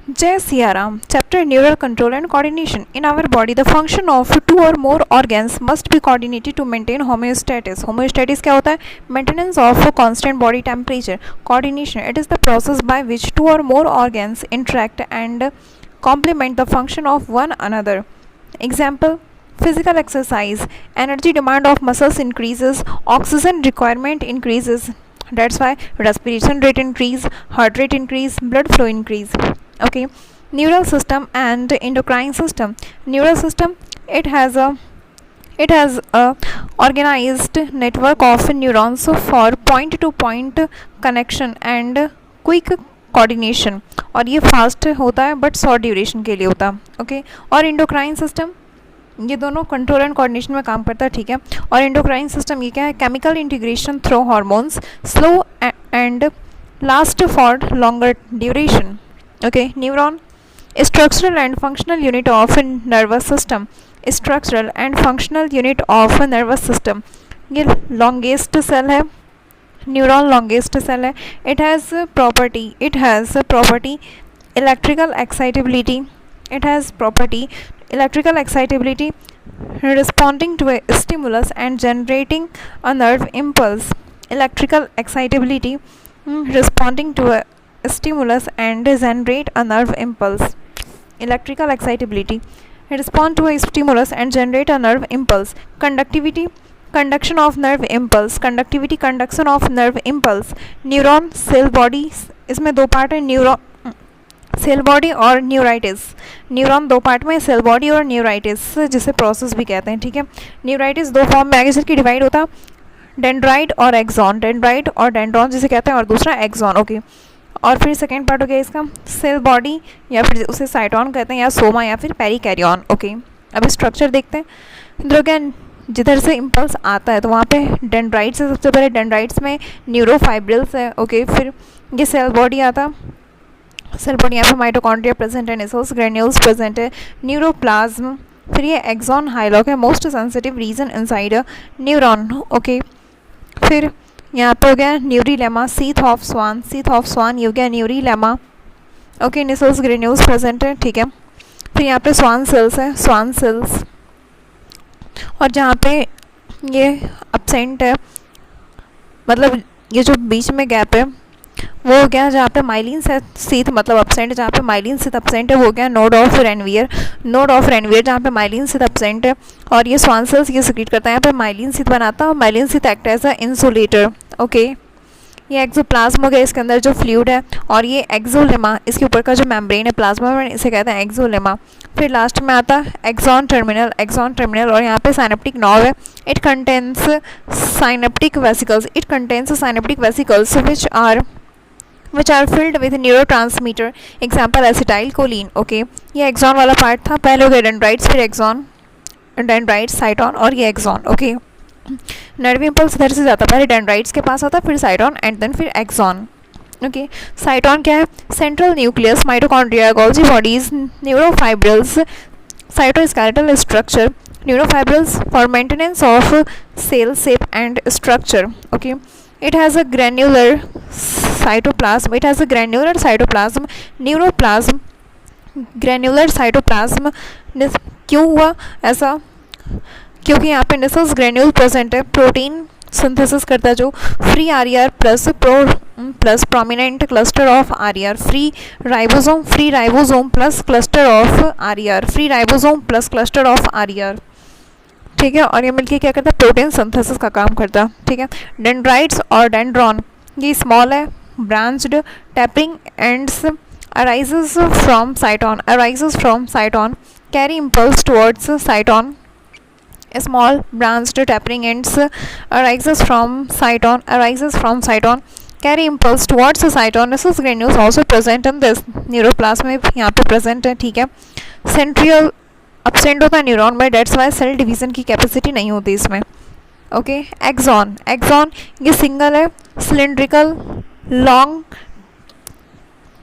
Jai Siaram. Chapter Neural Control and Coordination. In our body, the function of two or more organs must be coordinated to maintain homeostasis. Homeostasis क्या होता है? Maintenance of a constant body temperature. Coordination. It is the process by which two or more organs interact and complement the function of one another. Example: physical exercise. Energy demand of muscles increases. Oxygen requirement increases. That's why respiration rate increase, heart rate increase, blood flow increase. Okay. Neural system and endocrine system. Neural system, it has a organized network of neurons for point to point connection and quick coordination. और ये fast होता है but short duration के लिए होता है. Okay. और endocrine system, ये दोनों कंट्रोल एंड कोऑर्डिनेशन में काम करता है. ठीक है. और इंडोक्राइन सिस्टम ये क्या है? Chemical integration through hormones, slow and last for longer duration. Okay. Neuron, structural and functional unit of nervous system. Structural and functional unit of nervous system. ये लॉन्गेस्ट सेल है. न्यूरॉन लॉन्गेस्ट सेल है. It has property electrical excitability. It has property electrical excitability responding to a stimulus and generating a nerve impulse. Electrical excitability responding to a stimulus and generate a nerve impulse. Electrical excitability respond to a stimulus and generate a nerve impulse. Conductivity, conduction of nerve impulse. Conductivity, conduction of nerve impulse. Neuron, cell body, इसमें दो part है. Neuron, cell body और neuritis. Neuron दो part में, cell body और neuritis, जिसे process भी कहते हैं. ठीक है. न्यूराइटिस दो फॉर्म में आगे चल के डिवाइड होता, डेंड्राइट और एक्सॉन. डेंड्राइट और डेंड्रॉन जिसे कहते हैं, और दूसरा एक्सॉन. ओके. और फिर सेकेंड पार्ट हो गया इसका सेल बॉडी, या फिर उसे साइटोन कहते हैं, या सोमा, या फिर पेरिकैरियन. ओके. अब स्ट्रक्चर देखते हैं. इधर क्या, जिधर से इम्पल्स आता है तो वहाँ पे डेंड्राइट्स है. सबसे पहले डेंड्राइट्स में न्यूरोफाइब्रिल्स है. ओके. फिर ये सेल बॉडी आता, सेल बॉडी यहाँ पे माइटोकॉन्ड्रिया प्रेजेंट है, नेसल्स ग्रेन्यूल्स प्रेजेंट है, न्यूरोप्लाज्म. फिर ये एक्सॉन हाइलॉक है, most sensitive region inside a neuron. Okay. फिर यहाँ पे हो गया neurilemma, sheath of Schwann. Sheath of Schwann ये हो गया neurilemma. Okay. Nissl's granules present है. ठीक है. फिर यहाँ पे स्वान सेल्स है, स्वान सेल्स. और जहाँ पे ये अपसेंट है, मतलब ये जो बीच में गैप है वो हो गया जहाँ पे माइलिन सीथ मतलब अपसेंट, जहाँ पे माइलिन सीथ अपसेंट है वो हो गया node of Ranvier. Node of Ranvier जहाँ पे माइलिन सीथ अपसेंट है. और ये स्वान सेल्स ये सिक्रीट करता है, यहाँ पे माइलिन सीथ बनाता है, और myelin sheath act as a insulator. Okay. ये एक्सोप्लाज्म हो गया, इसके अंदर जो फ्लूइड है. और ये एक्सोलेमा, इसके ऊपर का जो मेम्ब्रेन है प्लाज्मा में, इसे कहते हैं एक्सोलेमा. फिर लास्ट में आता है एक्सॉन टर्मिनल. एक्सॉन टर्मिनल, और यहाँ पे साइनेप्टिक नर्व है. It contains synaptic vesicles. It contains synaptic vesicles which are filled with neurotransmitter. Example acetylcholine. Okay. ये एक्सॉन वाला पार्ट था. पहले हो गया डेंड्राइट्स, फिर एक्सॉन, डेंड्राइट्स, साइटोन, और ये एक्सॉन. ओके. नर्व इम्पल्स इधर से जाता, पहले डेंड्राइट्स के पास आता, फिर साइटोन, एंड देन फिर एक्सॉन. ओके. साइटोन क्या है? Central nucleus, mitochondria, Golgi bodies, neurofibrils, cytoskeletal structure. Neurofibrils for maintenance of cell shape and structure. Okay. It has a granular cytoplasm. It has a granular cytoplasm. Neuroplasm, granular cytoplasm. क्यों हुआ ऐसा? क्योंकि यहाँ पे Nissl's granule present है. Protein synthesis करता है जो free R plus prominent cluster of R. Free ribosome plus cluster of R. Free ribosome plus cluster of R. ठीक है. और ये मिलके क्या करता है? प्रोटीन सिंथेसिस का काम करता है. ठीक है. डेंड्राइट्स और डेंड्रॉन, ये स्मॉल है, branched tapering ends arises from cyton, carry impulse towards cyton. Small branched tapering ends arises from cyton, carry impulse towards cyton. Nissl's granules also present in this. Neuroplasm में यहाँ पे present है. ठीक है. Centriole absent होता है neuron में, that's why cell division की कैपेसिटी नहीं होती इसमें. ओके. एक्सॉन, ये सिंगल है, cylindrical, long,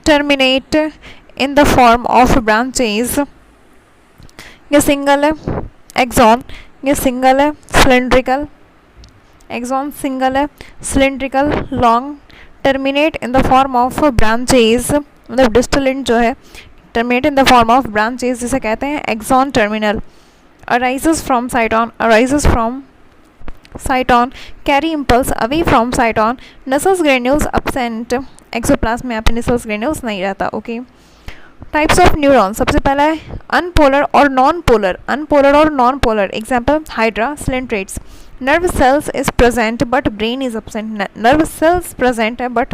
terminate in the form of branches. ये सिंगल है. एक्सॉन ये सिंगल है, सिलिंड्रिकल. एक्सॉन सिंगल है, cylindrical, long, terminate in the form of branches, मतलब डिस्टल एंड जो है terminate in the form of branches जिसे कहते हैं axon terminal. Arises from cyton, carry impulse away from cyton. Nusselt granules absent, exoplasm में यहाँ पे nusselt granules नहीं रहता. ओके. टाइप्स ऑफ न्यूरॉन, सबसे पहला है अनपोलर और non polar. Example hydra, coelenterates. Nerve cells is present but brain is absent. Nerve cells present है बट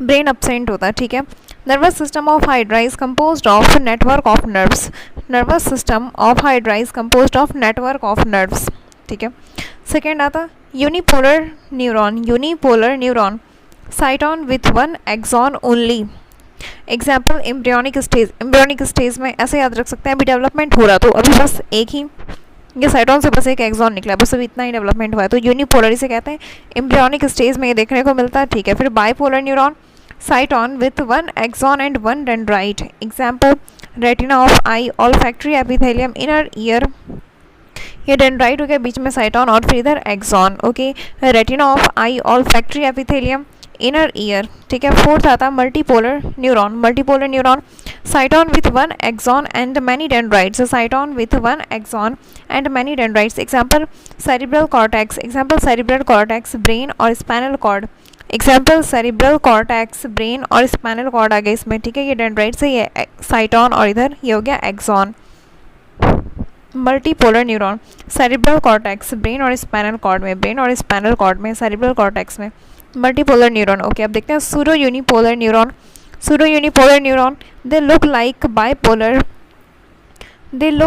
ब्रेन एब्सेंट होता है. ठीक है. Nervous system of hydra is composed of network of nerves. Nervous system of hydra is composed of network of nerves. ठीक है. Second आता unipolar neuron. Cyton with one axon only. Example embryonic stage में ऐसे याद रख सकते हैं, अभी डेवलपमेंट हो रहा तो अभी बस एक ही ये साइटोन से बस एक एक्सॉन निकला, बस अभी इतना ही डेवलपमेंट हुआ है, तो यूनिपोलर इसे कहते हैं. एम्ब्रियोनिक स्टेज में ये देखने को मिलता है. ठीक है. फिर bipolar neuron. Cyton with one axon and one dendrite. Example retina of eye, olfactory epithelium, inner ear. ये डेंड्राइट हो गया, बीच में साइटोन और फिर इधर axon. Okay. Retina of eye, olfactory epithelium, inner ear. ठीक है. फोर्थ आता multipolar neuron. Cyton with one axon and many dendrites. Cyton with one axon and many dendrites. Example cerebral cortex, brain और spinal cord. Brain और spinal cord आ गए इसमें. ठीक है. ये डेंड्राइट्स है, ये साइटोन और इधर ये हो गया axon. Multipolar neuron. Cerebral cortex, brain और स्पाइनल कॉर्ड में, सेरिब्रल कॉर्टेक्स में. Multipolar neuron. ओके. अब देखते हैं pseudo unipolar neuron. They look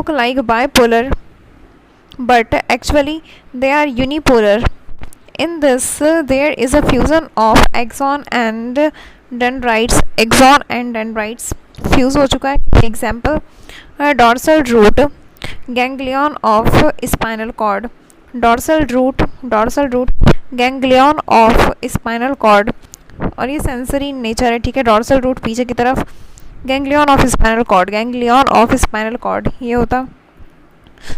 like bipolar but actually they are unipolar. In this there is a fusion of axon and dendrites. Fuse हो चुका है. Example dorsal root, ganglion of spinal cord. Dorsal root ganglion of spinal cord, और ये sensory nature है. ठीक है. Dorsal root पीछे की तरफ, गैंग्लियन ऑफ स्पाइनल कॉर्ड ये होता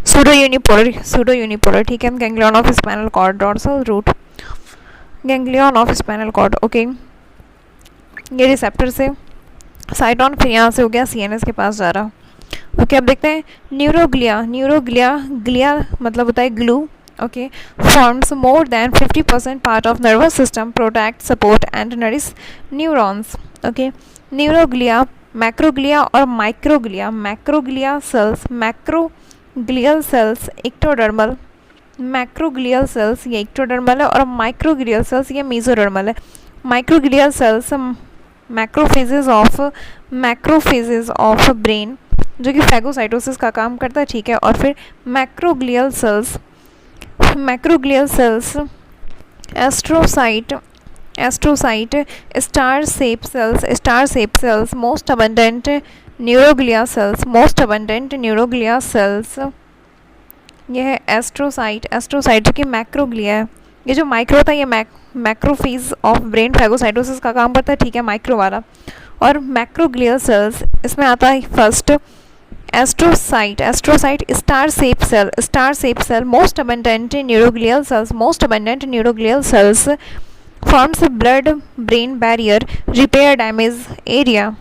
सूडो यूनिपोलर. ठीक है. Ganglion of spinal cord, dorsal root, ganglion of spinal cord. Okay. ये रिसेप्टर से साइटोन फिर यहाँ से हो गया सीएनएस के पास जा रहा. ओके. अब देखते हैं न्यूरोग्लिया मतलब होता है glue. Okay. Forms more than 50% part of nervous system, protect, support and nourish neurons. Okay. Neuroglia, macroglia और microglia. Macroglial cells ectodermal. Macroglial cells ये एक्टोडर्मल है और माइक्रोग्लियल सेल्स ये मेसोडर्मल है. Microglial cells macrophages of brain जो कि phagocytosis का काम करता है. ठीक है. और फिर macroglial cells astrocyte, star shape cells, most abundant neuroglia cells. यह है एस्ट्रोसाइट जो कि मैक्रोग्लिया है. ये जो माइक्रो था ये मैक्रोफेज ऑफ ब्रेन फैगोसाइटोसिस का काम करता है. ठीक है. माइक्रो वाला. और मैक्रोग्लियल सेल्स इसमें आता है first astrocyte star shape cell, most abundant neuroglial cells forms blood brain barrier, repair damage area.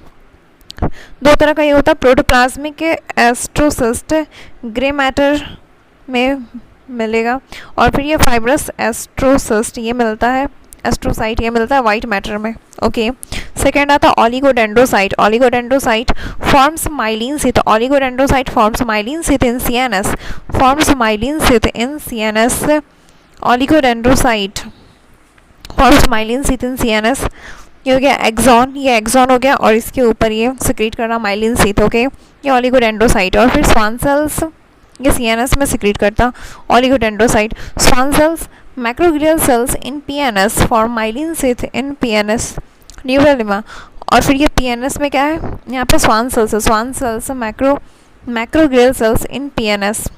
दो तरह का ये होता है. प्रोटोप्लाज्मिक एस्ट्रोसिस्ट ग्रे मैटर में मिलेगा, और फिर ये फाइब्रस एस्ट्रोसिस्ट ये मिलता है, एस्ट्रोसाइट ये मिलता है वाइट मैटर में. ओके. सेकेंड आता है oligodendrocyte forms myelin sheath. Oligodendrocyte forms myelin sheath in CNS. Oligodendrocyte forms myelin sheath in CNS. ये हो गया एक्सॉन, ये एक्सॉन हो गया और इसके ऊपर ये सिक्रीट करना माइलिन शीथ. ओके. ये ओलिगोडेंड्रोसाइट. और फिर स्वान सेल्स ये सीएनएस में सिक्रीट करता oligodendrocyte. Schwann cells macroglial cells in PNS form myelin sheath in PNS neurolemma. और फिर ये पीएनएस में क्या है, यहाँ पे Schwann cells macroglial cells in PNS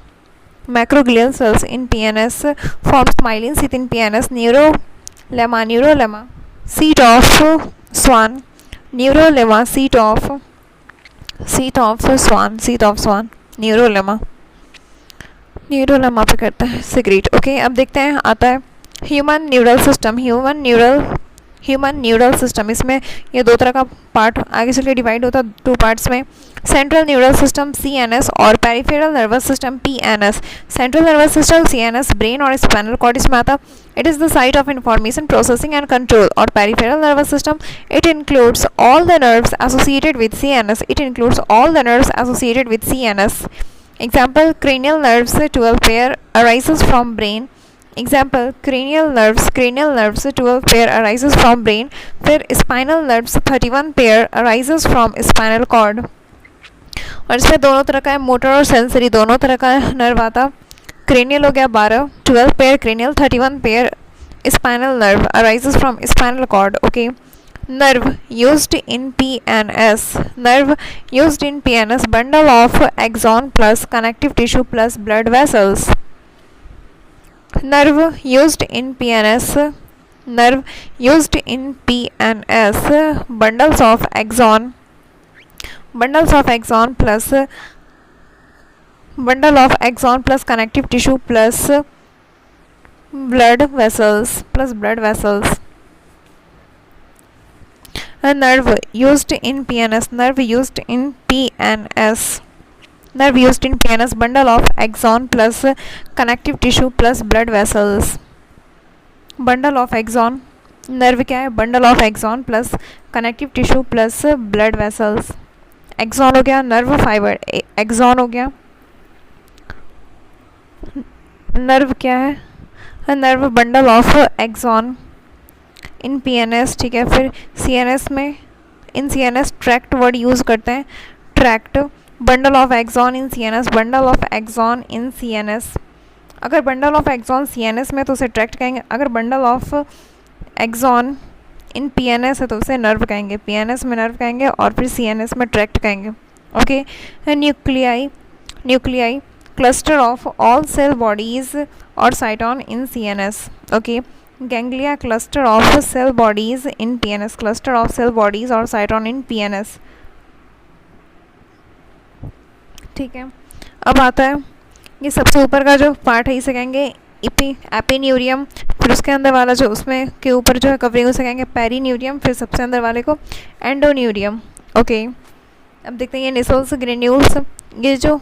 forms myelin sheath in PNS. Neurolemma sheath of Schwann, neurolemma sheath of Schwann, neurolemma पे करता है सिक्रीट. ओके. अब देखते हैं आता है human neural human neural system, इसमें ये दो तरह का पार्ट आगे चल के डिवाइड होता है 2 पार्ट्स में, सेंट्रल न्यूरल सिस्टम CNS और peripheral nervous system PNS। Central nervous system CNS brain और स्पाइनल कॉर्ड इसमें आता, it is the site of information processing and control. और peripheral nervous system it includes all the nerves associated with CNS, it includes all the nerves associated with CNS। Example cranial nerves 12 pair arises from brain। Example cranial nerves 12 pair arises from brain। फिर spinal nerves 31 pair arises from spinal cord। और इसमें दोनों तरह का है, motor और sensory दोनों तरह का नर्व आता। क्रेनियल हो गया 12, 12 pair cranial, 31 pair spinal nerve arises from spinal cord. Okay, nerve used in PNS, nerve used in PNS, bundle of axon plus connective tissue plus blood vessels. nerve used in PNS, nerve used in PNS, bundles of axon plus bundle of axon plus connective tissue plus blood vessels A nerve used in PNS, nerve used in PNS, nerve used in PNS, bundle of axon plus connective tissue plus blood vessels। bundle of axon, nerve क्या है, bundle of axon plus connective tissue plus blood vessels। axon हो गया nerve fiber, axon हो गया, nerve क्या है, nerve bundle of axon in PNS, ठीक है। फिर CNS में, in CNS tract word use करते हैं, tract, bundle of axon in CNS, bundle of axon in CNS। अगर बंडल ऑफ एक्सॉन CNS में तो उसे ट्रैक्ट कहेंगे, अगर bundle of axon in PNS है तो उसे नर्व कहेंगे, PNS में नर्व कहेंगे और फिर CNS में ट्रैक्ट कहेंगे। Okay, nuclei cluster of all cell bodies और cyton in CNS। Okay, ganglia cluster of cell bodies in PNS, cluster of cell bodies और साइटॉन इन PNS। ठीक है, अब आता है ये सबसे ऊपर का जो पार्ट है, इसे कहेंगे एपिन्यूरियम। फिर उसके अंदर वाला जो उसमें के ऊपर जो है कवरिंग, उसे कहेंगे पेरिन्यूरियम। फिर सबसे अंदर वाले को एंडोन्यूरियम। ओके, अब देखते हैं ये निसल्स ग्रेन्यूल्स, ये जो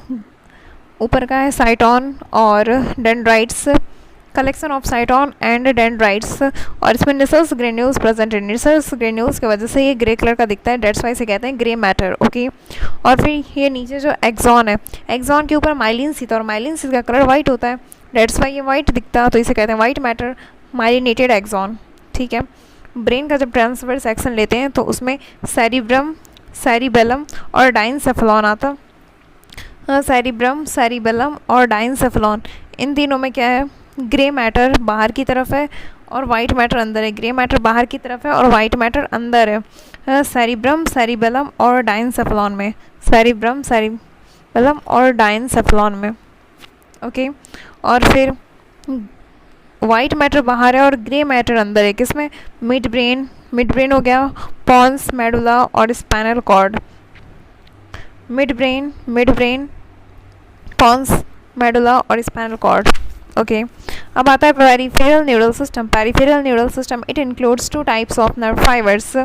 ऊपर का है साइटॉन और dendrites, collection of cyton and dendrites, और इसमें निसल्स ग्रेन्यूल्स प्रेजेंट है। निसल्स ग्रेन्यूल्स की वजह से ये ग्रे कलर का दिखता है, डेट्स वाई से कहते हैं ग्रे मैटर। ओके, और फिर ये नीचे जो एक्सॉन है, एक्सॉन के ऊपर माइलिन शीथ, और माइलिन शीथ का कलर वाइट होता है, डेट्स वाई ये वाइट दिखता है, तो इसे कहते हैं वाइट मैटर, माइलिनेटेड एक्सॉन। ठीक है, ब्रेन का जब ट्रांसफर सेक्शन लेते हैं तो उसमें सेरिब्रम, सेरिबेलम और डाइनसेफेलॉन आता। सेरिब्रम, सेरिबेलम और डाइनसेफेलॉन, इन तीनों में क्या है, ग्रे मैटर बाहर की तरफ है और वाइट मैटर अंदर है। ग्रे मैटर बाहर की तरफ है और वाइट मैटर अंदर है। सेरिब्रम, सेरिबेलम और डाइनसेफेलॉन में, सेरिब्रम, सेरिबेलम और डाइनसेफेलॉन में। ओके, और फिर वाइट मैटर बाहर है और ग्रे मैटर अंदर है, किसमें, मिड ब्रेन, मिड ब्रेन हो गया, पॉन्स, मेडुला और spinal cord. Mid brain, pons, medulla और स्पाइनल कॉर्ड। ओके, अब आता है peripheral neural system. Peripheral neural system it includes two types of nerve fibres,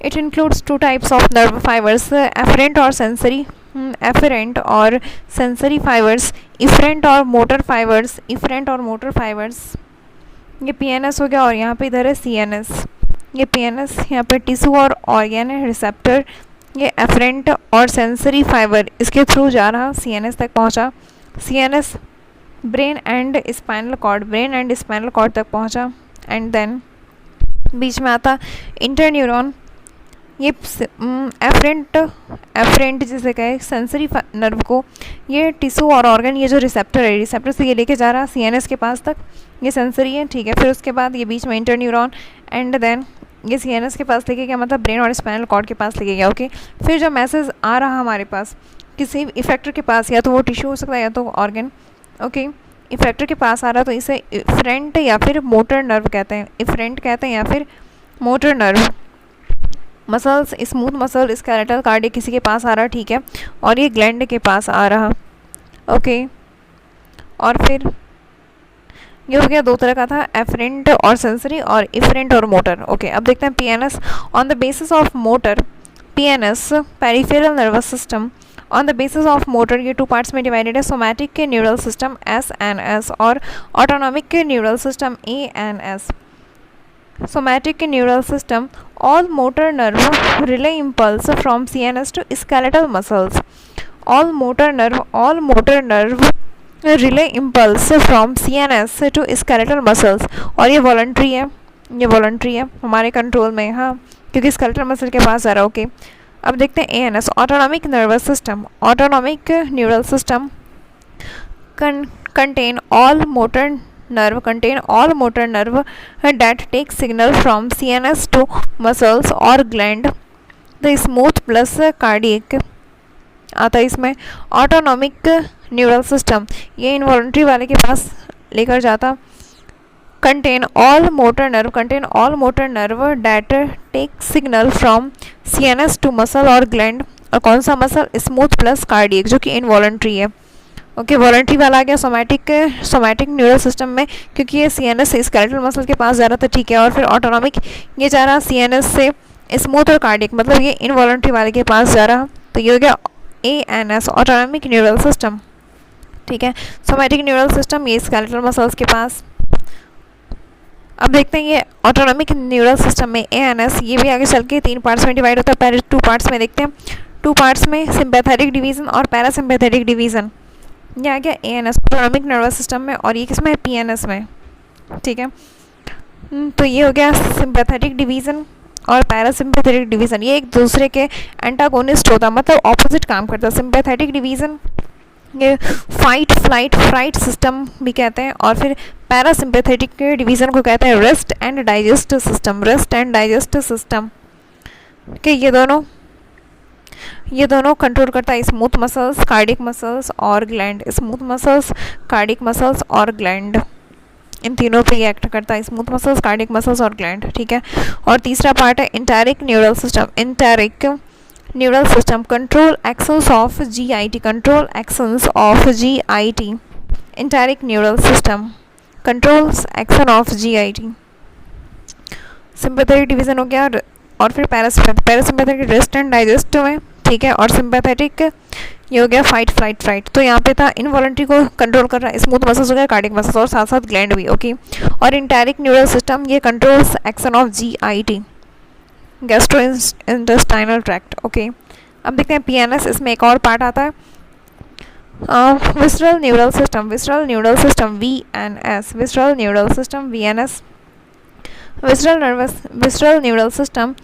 it includes two types of nerve fibres, afferent और sensory, afferent और sensory fibres, efferent और motor fibres, efferent और motor fibres. ये PNS हो गया और यहाँ पे इधर है CNS। ये PNS, यहाँ पे टिश्यू और ऑर्गन है, रिसेप्टर, ये एफरेंट और सेंसरी फाइबर इसके थ्रू जा रहा CNS तक पहुँचा। CNS brain and spinal cord, brain and spinal cord तक पहुंचा, एंड देन बीच में आता इंटरन्यूरॉन। ये एफरेंट जिसे कहे सेंसरी नर्व को, ये टिश्यू और ऑर्गन, ये जो रिसेप्टर है, रिसेप्टर से ये लेके जा रहा CNS के पास तक, ये सेंसरी है। ठीक है, फिर उसके बाद ये बीच में इंटरन्यूरॉन, एंड देन ये CNS के पास लेके गया, मतलब ब्रेन और स्पाइनल कॉर्ड के पास लेके गया। ओके, फिर जब मैसेज आ रहा हमारे पास किसी इफेक्टर के पास, या तो वो टिश्यू हो सकता है या तो ऑर्गन। ओके, इफेक्टर के पास आ रहा तो इसे इफरेंट या फिर मोटर नर्व कहते हैं, इफरेंट कहते हैं या फिर motor nerve. Muscles, smooth muscle, skeletal cardiac किसी के पास आ रहा, ठीक है, और ये ग्लैंड के पास आ रहा। ओके, और फिर ये हो गया दो तरह का था, एफरेंट और सेंसरी और इफरेंट और मोटर। ओके, अब देखते हैं PNS. On the basis of motor, PNS peripheral nervous system. On the basis of motor ये टू पार्ट्स में डिवाइडेड है, सोमैटिक न्यूरल सिस्टम एसएनएस और autonomic neural system ANS. somatic neural system, all motor nerve relay impulse from CNS to skeletal muscles. All motor nerve relay impulse from CNS to skeletal muscles. और ये voluntary है, ये voluntary है, हमारे control में, हाँ, क्योंकि स्केलेटल मसल के पास आ रहा है। ओके, अब देखते हैं ANS, autonomic nervous system. Autonomic neural system contain all motor nerve that take signal from CNS to muscles or gland. The smooth plus cardiac आता है इसमें। ऑटोनॉमिक न्यूरल सिस्टम ये इनवॉलंटरी वाले के पास लेकर जाता। contain all motor nerve that take signal from CNS to muscle or gland, और कौन सा मसल, स्मूथ प्लस कार्डियक, जो कि इनवॉलंटरी है। ओके, वॉलंटरी वाला आ गया सोमैटिक न्यूरल सिस्टम में, क्योंकि ये सीएनएस से स्केलेटल मसल के पास जा रहा था, ठीक है। और फिर ऑटोनॉमिक ये जा रहा सीएनएस से स्मूथ और कार्डियक, मतलब ये इनवॉलंटरी वाले के पास जा रहा, तो ये हो गया एएनएस, ऑटोनॉमिक न्यूरल सिस्टम, ठीक है। सोमैटिक न्यूरल सिस्टम ये स्केलेटल मसल्स के पास। अब देखते हैं ये ऑटोनॉमिक न्यूरल सिस्टम में एएनएस, ये भी आगे चल के 3 पार्ट्स में डिवाइड होता है। पहले 2 पार्ट्स में देखते हैं, 2 पार्ट्स में सिंपैथेटिक डिवीज़न और पैरासिम्पैथेटिक डिवीज़न। ये आ गया एएनएस, ऑटोनॉमिक नर्वस सिस्टम में, और ये किसमें है, पीएनएस में, ठीक है। तो ये हो गया सिंपैथेटिक डिवीज़न और पैरासिम्पैथेटिक डिवीज़न, ये एक दूसरे के एंटागोनिस्ट होता, मतलब ऑपोजिट काम करता। सिंपैथेटिक डिवीज़न ये फाइट फ्लाइट फ्राइट सिस्टम भी कहते हैं, और फिर पैरासिम्पैथेटिक डिवीज़न को कहते हैं rest and digest system, rest and digest system के। ये दोनों कंट्रोल करता है स्मूथ मसल्स, कार्डियक मसल्स और gland, smooth muscles, cardiac muscles और ग्लैंड, इन तीनों पे ये एक्ट करता है, स्मूथ मसल्स, कार्डियक मसल्स और ग्लैंड, ठीक है। और तीसरा पार्ट है enteric neural system. Enteric neural system control actions of GIT, control actions of GIT. Enteric neural system controls action of GIT. Sympathetic division हो गया, और फिर पैरासिम्पैथेटिक रेस्ट एंड डाइजेस्ट में, ठीक है। और सिंपैथेटिक ये हो गया फाइट फ्लाइट फ्राइट, तो यहाँ पे था इनवॉलंटरी को कंट्रोल कर रहा है, स्मूथ मसल्स हो गया, कार्डियक मसल्स और साथ साथ ग्लैंड भी, ओके। और इंटेरिक न्यूरल सिस्टम ये controls action of GIT, gastrointestinal tract, okay. अब देखते हैं पीएनएस, इसमें एक और पार्ट आता है, visceral neural system, visceral neural system VNS, visceral neural system VNS. Visceral neural system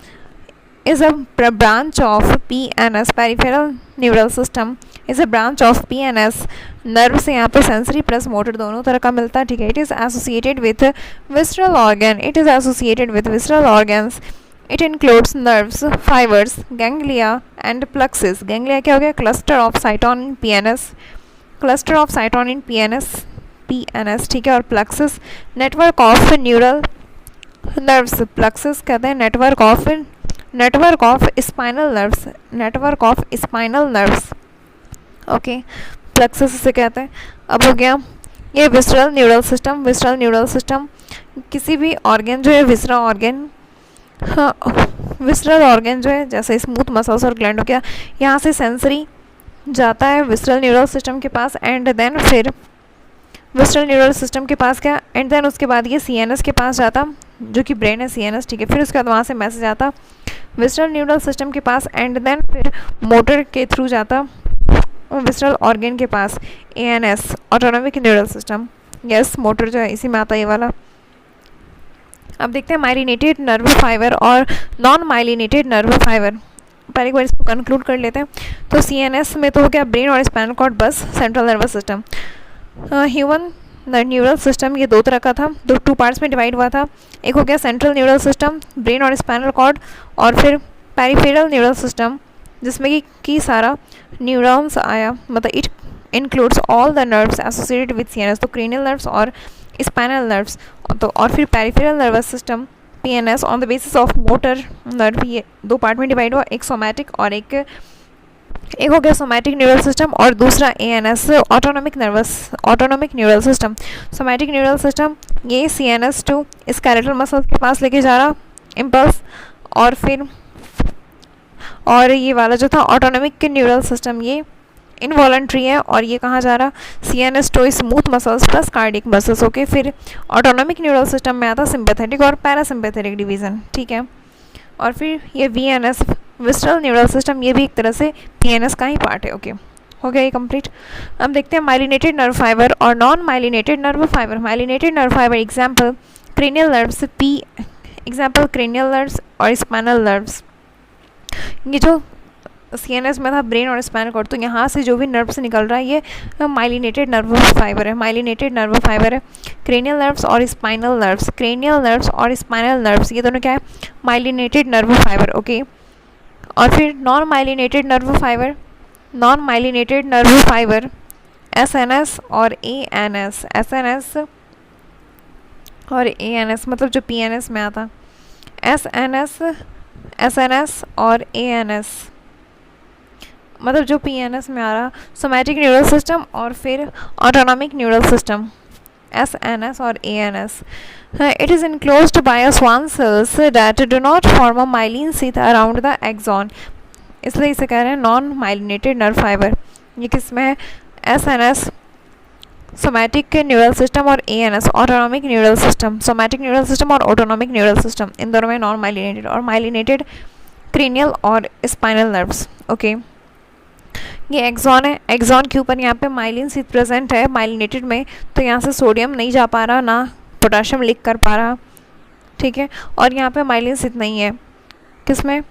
is a branch of PNS. Peripheral neural system is a branch of PNS. Nerve से यहाँ पे सेंसरी प्लस मोटर दोनों तरह का मिलता है, ठीक है। It is associated with visceral organ, it is associated with visceral organs. It includes nerves, fibres, ganglia and plexus. Ganglia क्या हो गया, cluster of साइटोन in PNS, cluster of साइटोन in PNS, ठीक है। और plexus network of neural nerves, plexus कहते हैं network of spinal nerves, network of spinal nerves, okay, plexus से कहते हैं। अब हो गया ये visceral neural system. Visceral neural system किसी भी ऑर्गन जो है, विसरल ऑर्गन, हाँ, विसरल ऑर्गन जो है, जैसे स्मूथ मसल्स और ग्लैंड हो गया, यहाँ से सेंसरी जाता है विसरल न्यूरल सिस्टम के पास, एंड देन फिर विसरल न्यूरल सिस्टम के पास क्या, एंड देन उसके बाद ये सीएनएस के पास जाता, जो कि ब्रेन है सीएनएस, ठीक है। फिर उसके बाद वहाँ से मैसेज आता विसरल न्यूरल सिस्टम के पास, एंड देन फिर मोटर के थ्रू जाता विसरल ऑर्गन के पास, ANS, autonomic neural system. Yes, motor जो है इसी में आता है ये वाला। अब देखते हैं माइलिनेटेड नर्व फाइबर और नॉन माइलिनेटेड नर्व फाइबर। पहले एक बार इसको कंक्लूड कर लेते हैं। तो सीएनएस में तो हो गया ब्रेन और स्पाइनल कॉर्ड, बस central nervous system. Human neural system ये 2 तरह का था, 2 पार्ट्स में डिवाइड हुआ था। एक हो गया सेंट्रल न्यूरल सिस्टम, ब्रेन और स्पाइनल कॉर्ड, और फिर पेरिफेरल न्यूरल सिस्टम, जिसमें कि सारा न्यूरॉन्स आया, मतलब it includes all the nerves associated with CNS, तो क्रेनियल नर्व्स और स्पाइनल नर्व्स। तो और फिर peripheral nervous system PNS on the basis of motor nerve, ये 2 पार्ट में डिवाइड हुआ, एक सोमैटिक और एक एक हो गया सोमैटिक न्यूरल सिस्टम और दूसरा ANS autonomic neural system. Somatic neural system ये CNS टू स्केलेटल मसल्स के पास लेके जा रहा इम्पल्स, और ये वाला जो था ऑटोनॉमिक न्यूरल सिस्टम ये इनवॉलंट्री है, और ये कहाँ जा रहा CNS to smooth muscles plus cardiac muscles. Okay, फिर ऑटोनॉमिक न्यूरल सिस्टम में आता सिंपैथेटिक और पैरासिम्पैथेटिक डिवीज़न, ठीक है। और फिर ये VNS विस्ट्रल न्यूरल सिस्टम, ये भी एक तरह से PNS का ही पार्ट है। ओके, हो गया ये कंप्लीट। अब देखते हैं माइलिनेटेड नर्व फाइबर और non myelinated nerve fibre. Myelinated nerve fibre example cranial nerves, example cranial nerves और स्पाइनल नर्व्स। ये जो CNS में था ब्रेन और स्पाइनल कॉर्ड, तो यहाँ से जो भी नर्व से निकल रहा है ये माइलिनेटेड नर्व फाइबर है, माइलिनेटेड नर्व फाइबर है। क्रेनियल नर्व्स और स्पाइनल नर्व्स, क्रेनियल नर्व्स और स्पाइनल नर्व्स ये दोनों क्या है, माइलिनेटेड नर्व फाइबर। ओके, और फिर non myelinated nerve fibre, non myelinated nerve fibre SNS और ANS, SNS और ANS मतलब जो PNS में आता, SNS और ANS मतलब जो PNS में आ रहा सोमैटिक न्यूरल सिस्टम और फिर ऑटोनॉमिक न्यूरल सिस्टम SNS और ANS। It is enclosed by a Schwann cells that do not form a myelin sheath around the axon, इसलिए इसे कह रहे हैं नॉन माइलिनेटेड नर्व फाइबर। ये किस में है, SNS सोमैटिक न्यूरल सिस्टम और ANS autonomic neural system. Somatic neural system और ऑटोनॉमिक न्यूरल सिस्टम इन दोनों में नॉन माइलिनेटेड, और माइलिनेटेड क्रेनियल और स्पाइनल नर्व्स। ओके, ये एक्सॉन है, एक्सॉन के ऊपर यहाँ पे माइलिन शीथ प्रेजेंट है माइलिनेटेड में, तो यहाँ से सोडियम नहीं जा पा रहा ना पोटाशियम लीक कर पा रहा, ठीक है। और यहाँ पे माइलिन शीथ नहीं है किसमें,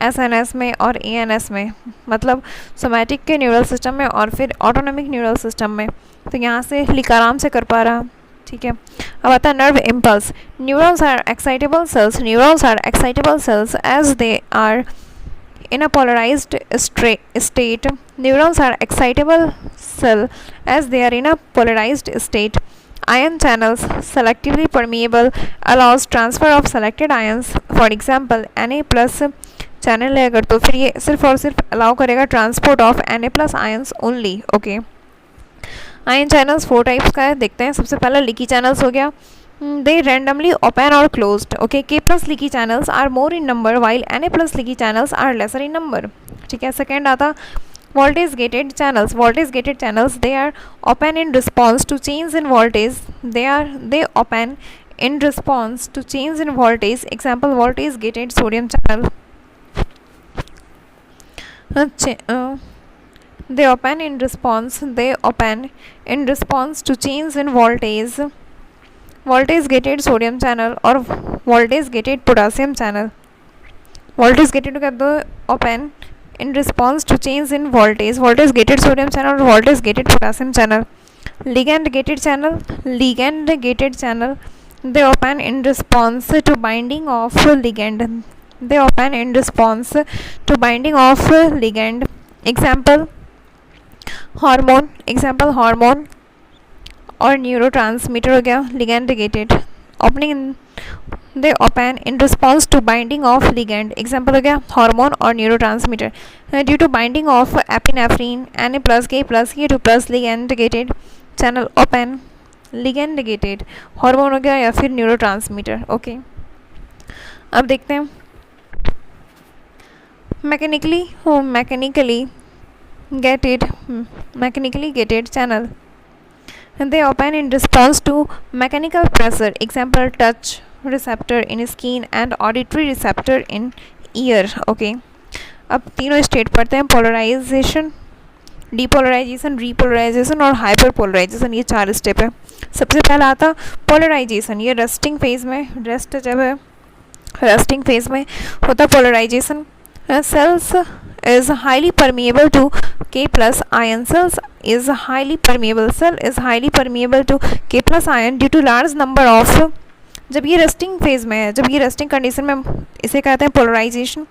SNS में और ANS में, मतलब सोमैटिक के न्यूरल सिस्टम में और फिर ऑटोनॉमिक न्यूरल सिस्टम में, तो यहाँ से लीक आराम से कर पा रहा, ठीक है। अब आता है nerve impulse. Neurons are excitable cells, neurons are excitable cells as they are in a polarized state. Neurons are excitable cell as they are in a polarized state. Ion channels selectively permeable allows transfer of selected ions. For example, Na plus channel है अगर, तो फिर ये सिर्फ और सिर्फ allow करेगा transport of Na plus ions only. Okay, ion channels 4 types का है, देखते हैं। सबसे पहला लीकी चैनल्स हो गया, they randomly open or closed. Okay, K plus leaky channels are more in number while Na plus leaky channels are lesser in number, ठीक है। सेकेंड आता voltage gated channels. Voltage gated channels they are open in response to change in voltage. They open in response to change in voltage. Example voltage gated sodium channel. They open in response to change in voltage. Voltage gated sodium channel और voltage gated potassium channel. Voltage gated कर दो open in response to change in voltage, voltage gated sodium channel और voltage gated potassium channel. Ligand gated channel they open in response to binding of ligand. Example hormone और neurotransmitter हो गया। Ligand gated they open in response to binding of ligand, example हो गया hormone और neurotransmitter. Due to binding of epinephrine Na plus K plus K2 plus ligand gated channel open, ligand gated hormone हो गया या फिर neurotransmitter. Okay, अब देखते हैं mechanically gated channel they open in response to mechanical pressure, example touch receptor in skin and auditory receptor in ear. Okay, अब तीनों state पढ़ते हैं, पोलराइजेशन, डीपोलराइजेशन, रीपोलराइजेशन और हाइपरपोलराइजेशन, ये 4 स्टेप है। सबसे पहला आता पोलराइजेशन, ये रेस्टिंग फेज में, रेस्टिंग फेज में होता polarisation. cells is highly permeable to K plus ion. Cell is highly permeable to K plus ion due to large number of, जब ये रेस्टिंग फेज में है, जब ये रेस्टिंग कंडीशन में, इसे कहते हैं पोलराइजेशन,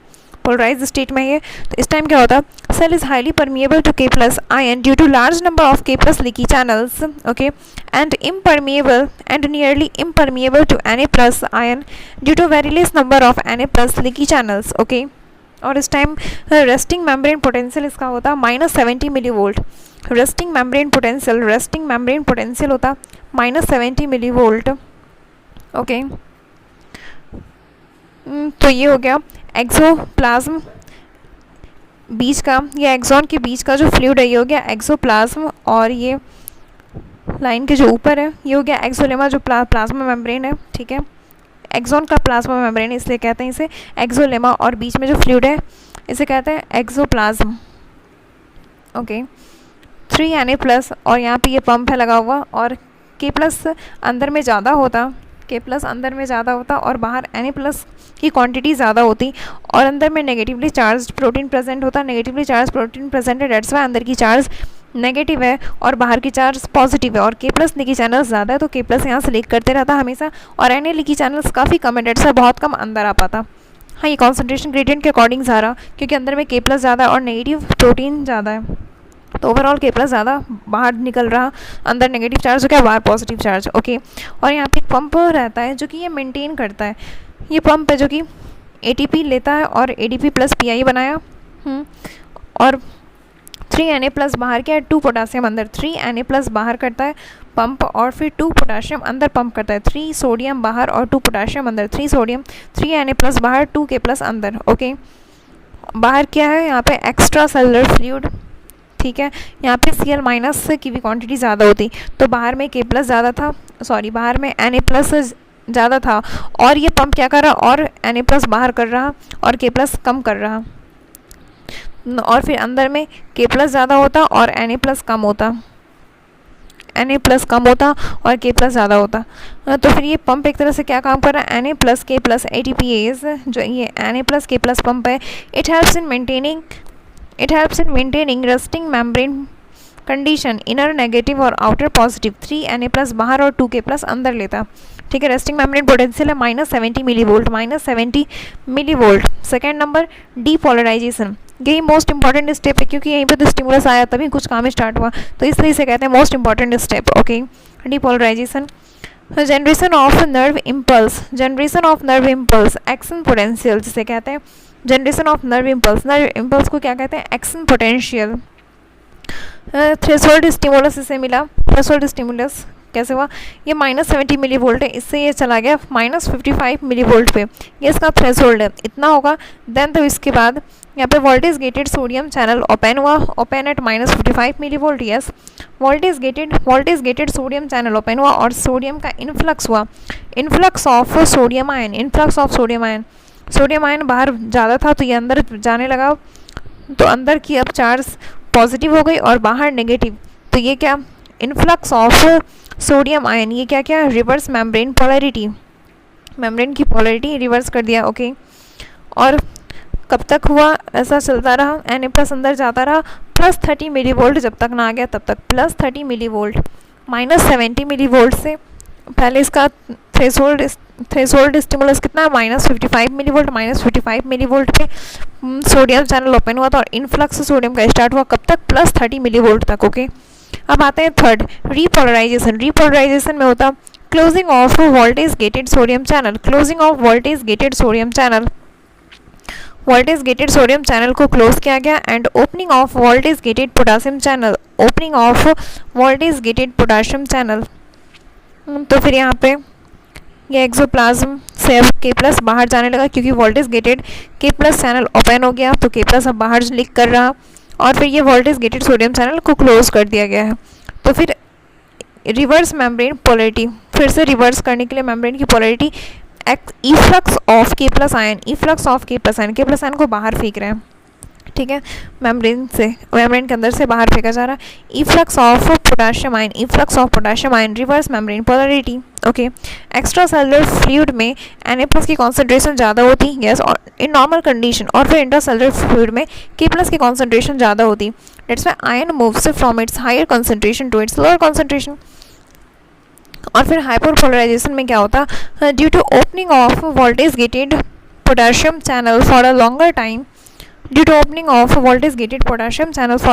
पोलराइज स्टेट में है, तो इस टाइम क्या होता है, cell is highly permeable to K plus ion due to large number of K plus leaky channels. Okay, and nearly impermeable to Na plus ion due to very less number of Na plus leaky channels. Okay, और इस time resting membrane potential इसका होता -70 millivolt. Resting membrane potential होता -70 milli volt. Okay, तो ये हो गया axoplasm बीच का, या एक्सॉन के बीच का जो फ्लूइड है ये हो गया एक्सोप्लाज्म, और ये लाइन के जो ऊपर है ये हो गया एक्सोलेमा जो प्लाज्मा मेम्ब्रेन है। ठीक है, एक्सॉन का प्लाज्मा मेम्ब्रेन इसलिए कहते हैं इसे एक्सोलेमा, और बीच में जो फ्लूइड है इसे कहते हैं एक्सोप्लाज्म। ओके, 3Na+, और यहाँ पे ये पंप है लगा हुआ, और K+ अंदर में ज़्यादा होता, K+ अंदर में ज़्यादा होता और बाहर Na+ की क्वांटिटी ज़्यादा होती, और अंदर में नेगेटिवली चार्ज प्रोटीन प्रेजेंट होता। नेगेटिवली चार्ज प्रोटीन प्रेजेंट है, डेट्स वाई अंदर की चार्ज नेगेटिव है और बाहर की चार्ज पॉजिटिव है, और K+ लीकी चैनल्स ज़्यादा है तो K+ यहाँ से लीक करते रहता हमेशा, और Na लीकी चैनल्स काफ़ी कम है, डेट्स वाई बहुत कम अंदर आ पाता। हाँ, ये कॉन्सेंट्रेशन ग्रेडियंट के अकॉर्डिंग जा रहा, क्योंकि अंदर में K+ ज़्यादा है और नेगेटिव प्रोटीन ज़्यादा है, तो ओवरऑल K+ ज़्यादा बाहर निकल रहा, अंदर नेगेटिव चार्ज हो गया, बाहर पॉजिटिव चार्ज। ओके, और यहाँ पे पंप रहता है जो कि ये मेंटेन करता है, ये पंप है जो कि ATP लेता है और ADP + PI बनाया, और 3Na+ बाहर क्या है, 2 पोटासियम अंदर, 3Na+ बाहर करता है पंप, और फिर 2 पोटासियम अंदर पंप करता है, 3 सोडियम बाहर और 2 पोटासियम अंदर, 3 सोडियम, 3Na+ बाहर, 2 K+ अंदर। ओके, बाहर क्या है यहाँ पे एक्स्ट्रा सेलुलर फ्लूइड। ठीक है, यहाँ पे Cl- की भी क्वांटिटी ज़्यादा होती, तो बाहर में K+ ज़्यादा था, सॉरी बाहर में Na+ ज़्यादा था, और ये पंप क्या कर रहा, और Na+ बाहर कर रहा और K+ कम कर रहा, और फिर अंदर में K+ ज़्यादा होता और Na+ कम होता, Na+ कम होता और K+ ज़्यादा होता। तो फिर ये पंप एक तरह से क्या काम कर रहा है, Na+ K+ ATPase जो ये Na+ K+ पंप है, it helps in maintaining resting membrane condition, inner negative और आउटर पॉजिटिव, 3Na+ बाहर और 2 K+ अंदर लेता। ठीक है, रेस्टिंग मेम्ब्रेन पोटेंशियल है -70 millivolt, -70 millivolt. Second number depolarisation, यही मोस्ट इंपॉर्टेंट स्टेप है, क्योंकि यहीं पे तो स्टिमुलस आया तभी कुछ काम स्टार्ट हुआ, तो इस तरह से कहते हैं most important step. Okay, depolarization, generation of nerve impulse, action potential जिसे कहते हैं, जनरेशन ऑफ नर्व इम्पल्स को क्या कहते हैं, एक्शन पोटेंशियल। थ्रेशोल्ड स्टिमुलस इसे मिला, थ्रेशोल्ड स्टिमुलस कैसे हुआ, ये -70 मिली वोल्ट है, इससे ये चला गया -55 मिली वोल्ट पे, ये इसका थ्रेशोल्ड है, इतना होगा। देन तो इसके बाद यहाँ पे voltage gated sodium channel open हुआ, open at -55 millivolt, yes, voltage gated sodium channel open हुआ, और सोडियम का इन्फ्लक्स हुआ, influx of sodium ion, sodium ion बाहर ज़्यादा था तो ये अंदर जाने लगा, तो अंदर की अब चार्ज पॉजिटिव हो गई और बाहर नेगेटिव, तो ये क्या, इन्फ्लक्स ऑफ सोडियम आयन, ये क्या क्या, रिवर्स मेम्ब्रेन पोलैरिटी, मेम्ब्रेन की पोलैरिटी रिवर्स कर दिया। ओके, और कब तक हुआ, ऐसा चलता रहा, Na+ अंदर जाता रहा, +30 मिली वोल्ट जब तक ना आ गया तब तक, +30 मिली वोल्ट, -70 मिली वोल्ट से पहले इसका थ्रेशोल्ड स्टिमुलस कितना है, -55 मिली वोल्ट, -55 मिली वोल्ट पे सोडियम चैनल ओपन हुआ था और इन्फ्लक्स सोडियम का स्टार्ट हुआ, कब तक, +30 मिली वोल्ट तक। ओके, अब आते हैं थर्ड, रीपोलराइजेशन में होता closing of voltage gated sodium channel, voltage gated sodium channel को क्लोज किया गया, and opening of voltage gated potassium channel, तो फिर यहाँ पे ये एक्सोप्लाज्म से अब K+ बाहर जाने लगा, क्योंकि voltage gated K+ channel open हो गया, तो K+ अब बाहर लीक कर रहा, और फिर ये वोल्टेज गेटेड सोडियम चैनल को क्लोज कर दिया गया है। तो फिर रिवर्स मेम्ब्रेन पोलैरिटी, फिर से रिवर्स करने के लिए मेम्ब्रेन की polarity, efflux of K+ ion, K+ ion को बाहर फेंक रहे हैं। ठीक है, मेम्ब्रेन के अंदर से बाहर फेंका जा रहा है, efflux of potassium ion, reverse membrane polarity. Okay, extracellular fluid में Na+ की कॉन्सेंट्रेशन ज़्यादा होती, यस, और इन नॉर्मल कंडीशन, और फिर इंट्रासेलुलर फ्लूइड में K+ की कॉन्सेंट्रेशन ज़्यादा होती, that's why ion moves from its higher concentration to its lower concentration. और फिर हाइपरपोलराइजेशन में क्या होता, due to opening of voltage gated potassium channel for a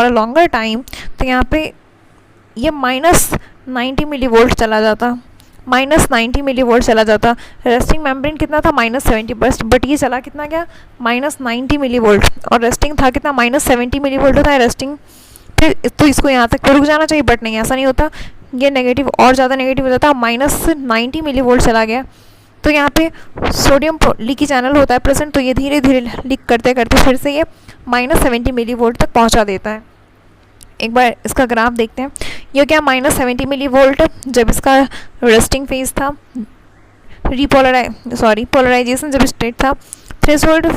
longer time, तो यहाँ पे ये -90 मिली वोल्ट चला जाता, -90 मिली वोल्ट चला जाता। रेस्टिंग मेम्ब्रेन कितना था -70, बट ये चला कितना गया -90 मिली वोल्ट, और रेस्टिंग था कितना -70 मिली वोल्ट होता है रेस्टिंग। फिर तो इसको यहाँ तक रुक जाना चाहिए, बट नहीं, ऐसा नहीं होता, ये नेगेटिव और ज़्यादा नेगेटिव हो जाता है, -90 मिली वोल्ट चला गया। तो यहाँ पे सोडियम लीकी चैनल होता है प्रेजेंट, तो ये धीरे धीरे लीक करते करते फिर से ये -70 मिली वोल्ट तक पहुँचा देता है। एक बार इसका ग्राफ देखते हैं। ये क्या -70 मिली वोल्ट जब इसका रेस्टिंग फेज था, पोलराइजेशन जब स्टेट था, थ्रेशोल्ड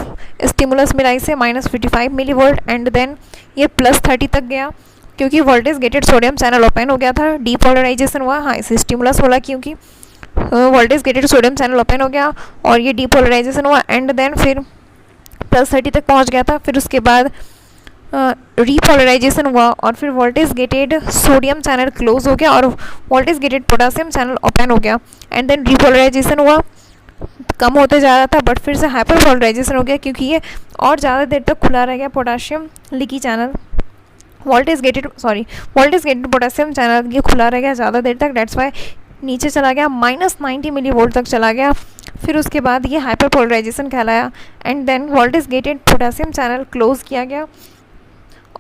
स्टिमुलस मिलाई से -55 मिली वोल्ट, एंड देन ये +30 तक गया क्योंकि voltage gated sodium channel open हो गया था, डीपोलराइजेशन हुआ। हाँ, इसे स्टिमुलस बोला क्योंकि voltage gated sodium channel open हो गया और ये डीपोलराइजेशन हुआ, एंड देन फिर +30 तक पहुंच गया था। फिर उसके बाद रीपोलराइजेशन हुआ और फिर voltage gated sodium channel close हो गया और voltage gated potassium channel open हो गया, एंड देन रीपोलराइजेशन हुआ, कम होते जा रहा था, बट फिर से हाइपरपोलराइजेशन हो गया क्योंकि ये और ज़्यादा देर तक खुला रह गया potassium leaky channel. Voltage gated potassium channel ये खुला रह गया ज़्यादा देर तक, डेट्स वाई नीचे चला गया, -90 मिली वोल्ट तक चला गया। फिर उसके बाद ये हाइपरपोलराइजेशन कहलाया, and then voltage gated potassium channel close किया गया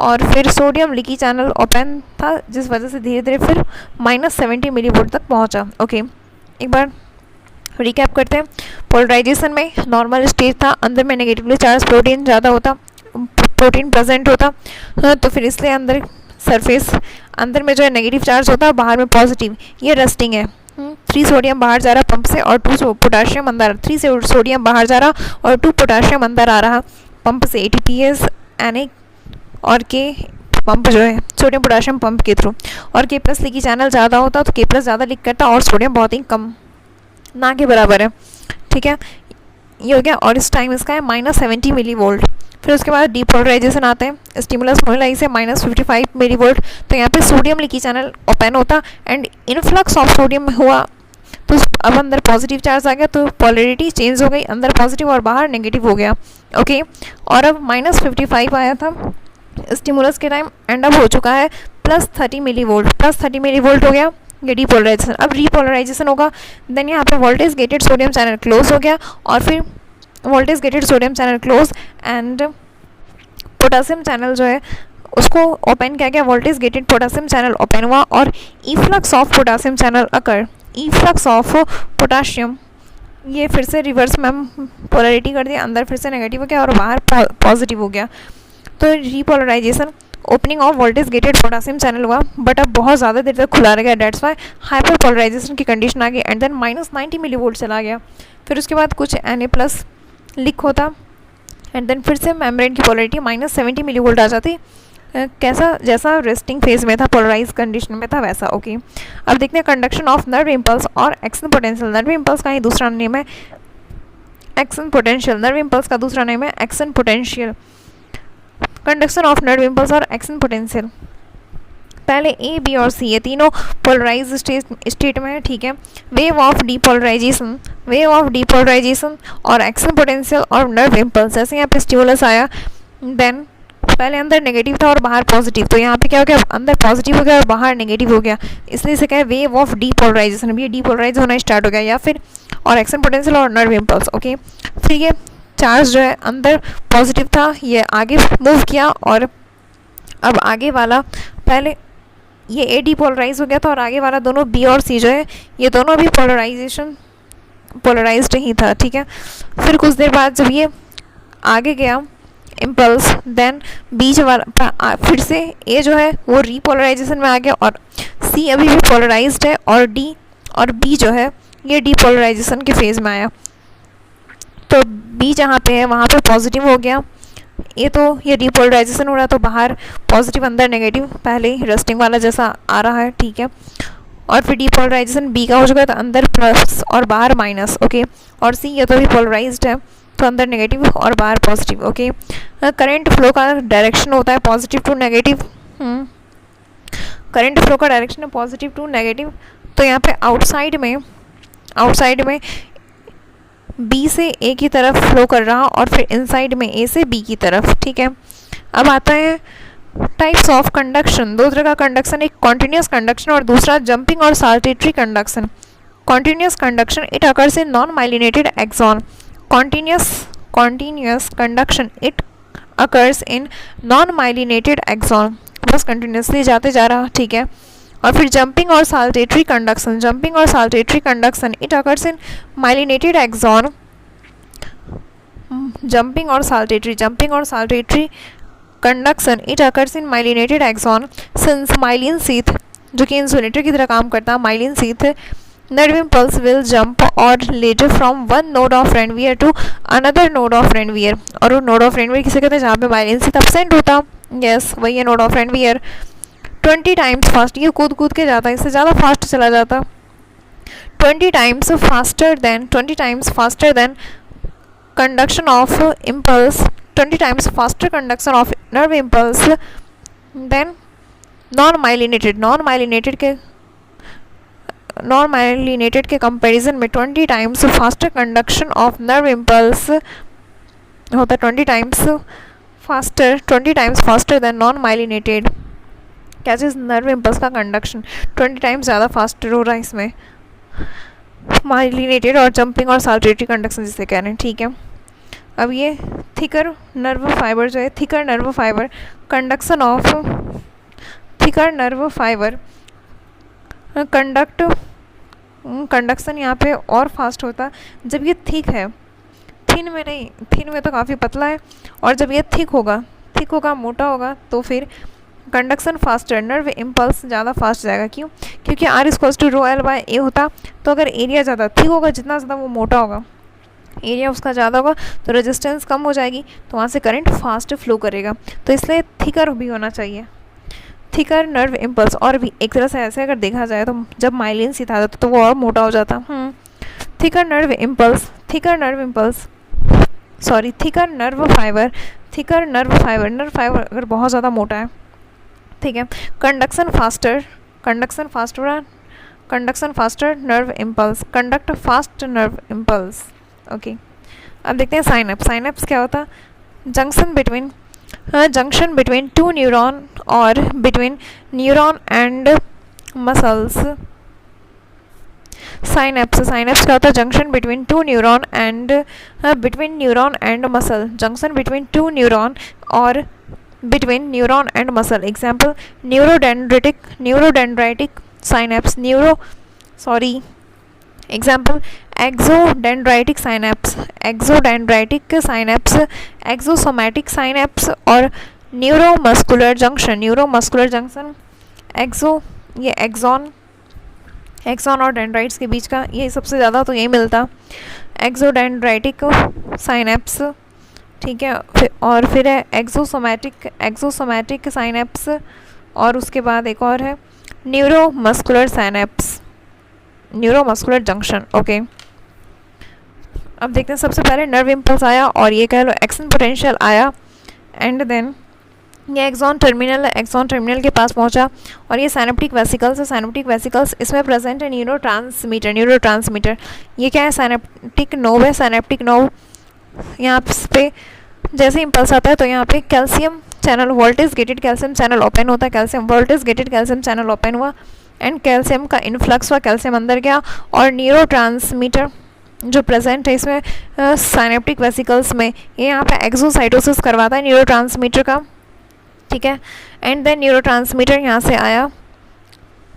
और फिर सोडियम लीकी चैनल ओपन था, जिस वजह से धीरे धीरे फिर -70 मिली वोल्ट तक पहुंचा। ओके, एक बार रिकैप करते हैं। पोलराइजेशन में नॉर्मल स्टेज था, अंदर में नेगेटिवली चार्ज प्रोटीन ज़्यादा होता, प्रोटीन प्रेजेंट होता, तो फिर इसलिए अंदर सरफेस अंदर में जो है नेगेटिव चार्ज होता है, बाहर में पॉजिटिव। ये रेस्टिंग है। 3 सोडियम बाहर जा रहा पंप से और 2 पोटाशियम अंदर, 3 से सोडियम बाहर जा रहा और 2 पोटाशियम अंदर आ रहा पंप से, ATPase Na और K पंप जो है सोडियम पोटाशियम पंप के थ्रू, और K+ लीकी चैनल ज़्यादा होता तो K+ ज़्यादा लीक करता और सोडियम बहुत ही कम, ना के बराबर है। ठीक है, ये हो गया, और इस टाइम इसका है -70 मिली वोल्ट। फिर उसके बाद डीपोलराइजेशन आते हैं, स्टिमुलस मिलाई से -55 मिली वोल्ट, तो यहाँ पे सोडियम लीकी चैनल ओपन होता एंड इनफ्लक्स ऑफ सोडियम हुआ, तो अब अंदर पॉजिटिव चार्ज आ गया, तो पोलैरिटी चेंज हो गई, अंदर पॉजिटिव और बाहर नेगेटिव हो गया। ओके, और अब -55 आया था स्टिमुलस के टाइम, एंड अब हो चुका है +30 मिली वोल्ट, +30 मिली वोल्ट हो गया ये डीपोलराइजेशन। अब रीपोलराइजेशन होगा, देन यहाँ पे voltage gated sodium channel close हो गया और फिर voltage gated sodium channel close and potassium channel जो है उसको ओपन किया गया, voltage gated potassium channel open हुआ और efflux of potassium channel occur, efflux of potassium, ये फिर से रिवर्स में हम पोलैरिटी कर दिया, अंदर फिर से नेगेटिव हो गया और बाहर पॉजिटिव हो गया। तो repolarisation, opening of voltage gated potassium channel हुआ, बट अब बहुत ज़्यादा देर तक खुला रह गया, डेट्स वाई हाइपर पोलराइजेशन की कंडीशन आ गई, एंड देन -90 मिली वोल्ट चला गया। फिर उसके बाद कुछ Na+ लीक होता, एंड देन फिर से मेम्ब्रेन की पोलैरिटी -70 मिली वोल्ट आ जाती, कैसा जैसा रेस्टिंग फेज में था, पोलराइज कंडीशन में था वैसा। ओके, अब देखते हैं कंडक्शन ऑफ नर्व इम्पल्स और एक्शन पोटेंशियल। नर्व इम्पल्स का ही दूसरा नेम है एक्शन पोटेंशियल, नर्व इम्पल्स का दूसरा नेम है action potential. Conduction of nerve impulse और एक्शन पोटेंशियल, पहले A, B और C ये तीनों पोलराइज स्टेट में है। ठीक है, वेव ऑफ डीपोलराइजेशन और एक्शन पोटेंशियल और नर्व इम्पल्स, जैसे यहाँ पे स्टिमुलस आया, देन पहले अंदर नेगेटिव था और बाहर पॉजिटिव, तो यहाँ पे क्या हो गया, अंदर पॉजिटिव हो गया और बाहर नेगेटिव हो गया, इसलिए इसे क्या है वेव ऑफ डीपोलराइजेशन, अभी ये डीपोलराइज होना स्टार्ट हो गया, या फिर और एक्शन पोटेंशियल और नर्व इम्पल्स। ओके, फिर ये चार्ज जो है अंदर पॉजिटिव था, ये आगे मूव किया और अब आगे वाला, पहले ये A डीपोलराइज हो गया था और आगे वाला दोनों B और C जो है ये दोनों भी पोलराइज्ड ही था। ठीक है, फिर कुछ देर बाद जब ये आगे गया इम्पल्स, देन बीच वाला फिर से A जो है वो रीपोलराइजेशन में आ गया और C अभी भी पोलराइज्ड है और D और B जो है ये डीपोलराइजेशन के फेज में आया, तो B जहाँ पे है वहाँ पे पॉजिटिव हो गया, ये डीपोलराइजेशन हो रहा तो बाहर पॉजिटिव अंदर नेगेटिव, पहले ही रेस्टिंग वाला जैसा आ रहा है। ठीक है, और फिर डीपोलराइजेशन B का हो चुका है तो अंदर प्लस और बाहर माइनस। ओके, और C ये तो भी पोलराइज्ड है तो अंदर नेगेटिव और बाहर पॉजिटिव। ओके, करंट फ्लो का डायरेक्शन होता है positive to negative, current flow का डायरेक्शन है पॉजिटिव टू नेगेटिव, तो यहाँ पे आउटसाइड में B से A की तरफ फ्लो कर रहा और फिर इनसाइड में A से B की तरफ। ठीक है, अब आता है टाइप्स ऑफ कंडक्शन, दो तरह का कंडक्शन, एक कॉन्टिन्यूस कंडक्शन और दूसरा जंपिंग और saltatory conduction. continuous conduction, it occurs in non-myelinated axon. Continuous conduction, it occurs in non-myelinated axon. बस कंटिन्यूसली जाते जा रहा, ठीक है. और फिर जंपिंग और साल्टेटरी कंडक्शन, जंपिंग और saltatory conduction, it occurs in myelinated axon. Jumping और saltatory conduction, it occurs in myelinated axon. Since myelin sheath, जो कि इंसुलेटर की तरह काम करता है, myelin sheath, nerve impulse will jump or later from one node of Ranvier to another node of Ranvier. और वो node of Ranvier किसे कहते हैं, जहाँ पे माइलिन शीथ absent होता. यस, वही है node of Ranvier. 20 times fast, ये कूद कूद के जाता है, इससे ज़्यादा फास्ट चला जाता. 20 times faster than conduction of impulse, 20 times faster conduction of nerve impulse than non-myelinated के कंपैरिजन में 20 times faster conduction of nerve impulse होता है. 20 times faster than non myelinated. क्या चीज़, नर्व इम्पल्स का कंडक्शन 20 times ज़्यादा faster हो रहा है इसमें, माइलिनेटेड और जंपिंग और साल्टेटरी कंडक्शन जिसे कह रहे हैं, ठीक है. अब ये थिकर नर्व फाइबर जो है, thicker nerve fibre conduction of thicker nerve fibre conduction यहाँ पे और फास्ट होता जब ये थिक है. थिन में नहीं, थिन में तो काफ़ी पतला है. और जब ये थिक होगा मोटा होगा, तो फिर कंडक्शन फास्टर, नर्व इम्पल्स ज़्यादा फास्ट जाएगा. क्यों? क्योंकि R=ρL/A होता. तो अगर एरिया ज़्यादा थिक होगा, जितना ज़्यादा वो मोटा होगा, एरिया उसका ज़्यादा होगा, तो रेजिस्टेंस कम हो जाएगी, तो वहाँ से करंट फास्ट फ्लो करेगा. तो इसलिए थिकर भी होना चाहिए, थिकर नर्व इम्पल्स. और भी एक तरह से ऐसे अगर देखा जाए तो जब माइलिन शीथ आ जाता तो वो और मोटा हो जाता. Thicker nerve fibre, nerve fibre अगर बहुत ज़्यादा मोटा है, ठीक है. Conduction faster nerve impulse, conduct fast nerve impulse. Okay, अब देखते हैं साइनैप्स क्या होता है. जंक्शन बिटवीन टू न्यूरॉन और between neuron and muscles. Synapse क्या होता है, junction between two neuron and between neuron and muscle. Junction between two neuron और between neuron and muscle. Example, neurodendritic synapse, example axodendritic synapse, एक्सोसोमैटिक synapse और neuromuscular junction. ये axon और dendrites के बीच का, ये सबसे ज़्यादा तो यही मिलता, एक्सोडेंड्राइटिक साइनैप्स, ठीक है. और फिर है एक्सोसोमैटिक साइनैप्स, और उसके बाद एक और है न्यूरोमस्कुलर जंक्शन. ओके, अब देखते हैं. सबसे पहले नर्व इम्पल्स आया और ये कह लो एक्शन पोटेंशियल आया, एंड देन ये एक्सॉन टर्मिनल के पास पहुंचा, और ये साइनेप्टिक वेसिकल्स इसमें प्रेजेंट है न्यूरोट्रांसमीटर. ये क्या है, साइनेप्टिक नोव. यहाँ पे जैसे इम्पल्स आता है तो यहाँ पे calcium channel, voltage gated calcium channel open होता है. Voltage gated calcium channel open हुआ एंड कैल्शियम का इन्फ्लक्स हुआ, कैल्शियम अंदर गया, और न्यूरोट्रांसमीटर जो प्रेजेंट है इसमें साइनेप्टिक वेसिकल्स में, ये यहाँ पे एक्सोसाइटोसिस करवाता है न्यूरोट्रांसमीटर का, ठीक है. एंड देन न्यूरोट्रांसमीटर यहाँ से आया,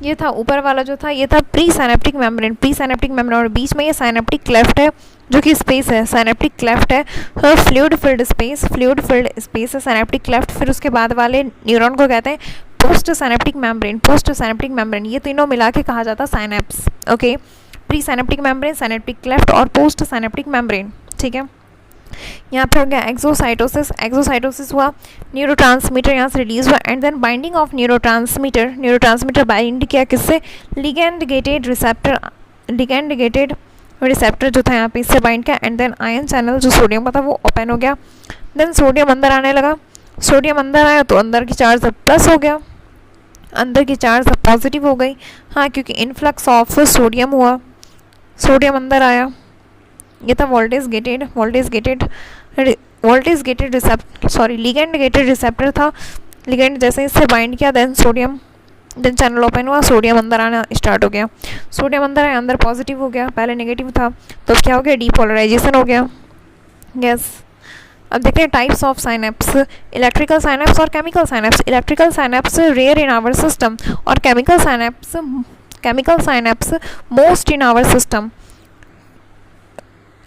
ये था ऊपर वाला जो था, ये था प्री साइनेप्टिक मेम्ब्रेन, और बीच में ये साइनेप्टिक क्लेफ्ट है, जो कि स्पेस है, साइनेप्टिक क्लेफ्ट है, फ्लूइड फिल्ड स्पेस है साइनेप्टिक क्लेफ्ट. फिर उसके बाद वाले न्यूरॉन को कहते हैं पोस्ट साइनेप्टिक मेम्ब्रेन. ये तीनों मिला के कहा जाता है synapse. Okay, pre synaptic membrane, synaptic cleft और पोस्ट साइनेप्टिक मेम्ब्रेन, ठीक है. यहाँ पे हो गया एक्सोसाइटोसिस हुआ, न्यूरोट्रांसमीटर यहाँ से रिलीज हुआ, and then binding of neurotransmitter bind किया किससे, लिगैंड गेटेड रिसेप्टर जो था यहाँ पे, इससे बाइंड किया, एंड देन आयन चैनल जो सोडियम का था वो ओपन हो गया. देन सोडियम अंदर आने लगा, सोडियम अंदर आया तो अंदर की चार्ज अब प्लस हो गया, अंदर की चार्ज अब पॉजिटिव हो गई. हाँ, क्योंकि इन्फ्लक्स ऑफ सोडियम हुआ, सोडियम अंदर आया. ये था लिगैंड गेटेड रिसेप्टर था. लिगैंड जैसे इससे बाइंड किया, then sodium then channel open हुआ, सोडियम अंदर आना स्टार्ट हो गया, सोडियम अंदर आया, अंदर पॉजिटिव हो गया, पहले नेगेटिव था, तो क्या हो गया, डीपोलराइजेशन हो गया। यस, अब देखते हैं types of synapses, electrical synapses और chemical synapses. Electrical synapses rare in our system और chemical synapses most in our system.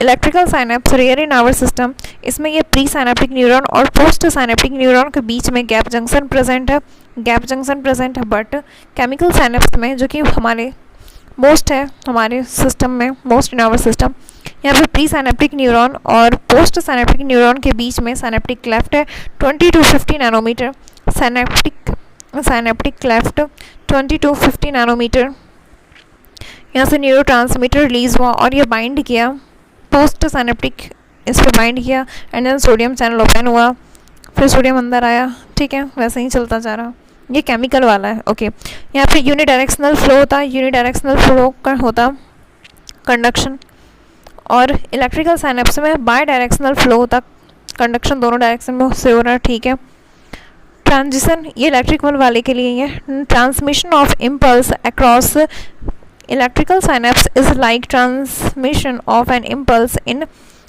Electrical synapses rare in our system, इसमें ये प्री साइनेप्टिक न्यूरॉन और पोस्ट साइनेप्टिक न्यूरॉन के बीच में gap junction present है, but chemical synapses में जो कि हमारे मोस्ट है हमारे सिस्टम में, मोस्ट इन आवर सिस्टम, यहाँ पे प्री साइनेप्टिक न्यूरॉन और पोस्ट साइनेप्टिक न्यूरॉन के बीच में साइनेप्टिक क्लेफ्ट है 20 to 50 nanometre, synaptic cleft 20 to 50 nanometre. यहाँ से न्यूरोट्रांसमीटर रिलीज हुआ और ये बाइंड किया पोस्ट साइनेप्टिक, इस पर बाइंड किया and then sodium channel open हुआ, फिर सोडियम अंदर आया, ठीक है, वैसे ही चलता जा रहा। ये केमिकल वाला है, ओके। यहाँ पे यूनिडायरेक्शनल फ्लो होता, यूनिडायरेक्शनल फ्लो का होता कंडक्शन, और इलेक्ट्रिकल साइनेप्स में बाय डायरेक्शनल फ्लो होता, कंडक्शन दोनों डायरेक्शन में से हो रहा है, ठीक है। ट्रांजिशन, ये इलेक्ट्रिकल वाले के लिए है, transmission of impulse across electrical synapse is like transmission of an impulse in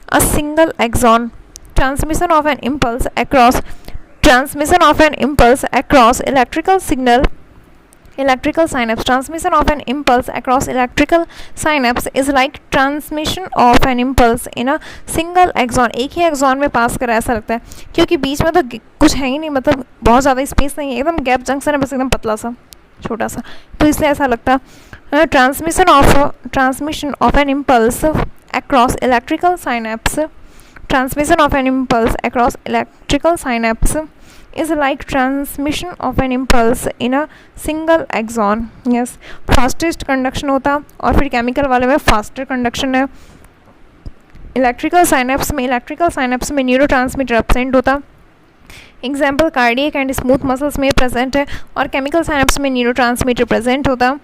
a single axon. Transmission of an impulse across electrical synapse. Transmission of an impulse across electrical synapse is like transmission of an impulse in a single axon. एक ही axon में पास करा, ऐसा लगता है, क्योंकि बीच में तो कुछ है ही नहीं, मतलब बहुत ज़्यादा स्पेस नहीं है, एकदम गैप जंक्शन है, बस एकदम पतला सा छोटा सा, तो इसलिए ऐसा लगता है। Transmission of an impulse across electrical synapse. Transmission of an impulse across electrical synapse is like transmission of an impulse in a single axon. Yes, fastest conduction होता, और फिर केमिकल वाले में faster conduction है। इलेक्ट्रिकल साइनेप्स में neurotransmitter absent होता, example cardiac and smooth muscles में present है, और केमिकल साइनेप्स में न्यूरोट्रांसमीटर प्रेजेंट होता।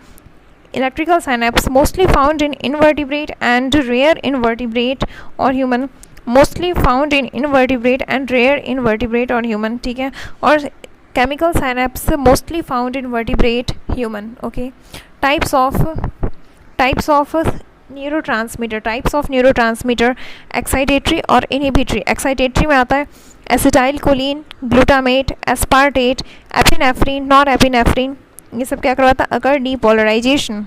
Electrical synapse mostly found in invertebrate and rare in vertebrate or human, mostly found in invertebrate and rare in vertebrate or human, ठीक है, और chemical synapse mostly found in vertebrate human, okay। types of neurotransmitter, excitatory और inhibitory। excitatory में आता है acetyl choline, glutamate, aspartate, epinephrine, norepinephrine, ये सब क्या करवाता, अगर डीपोलराइजेशन।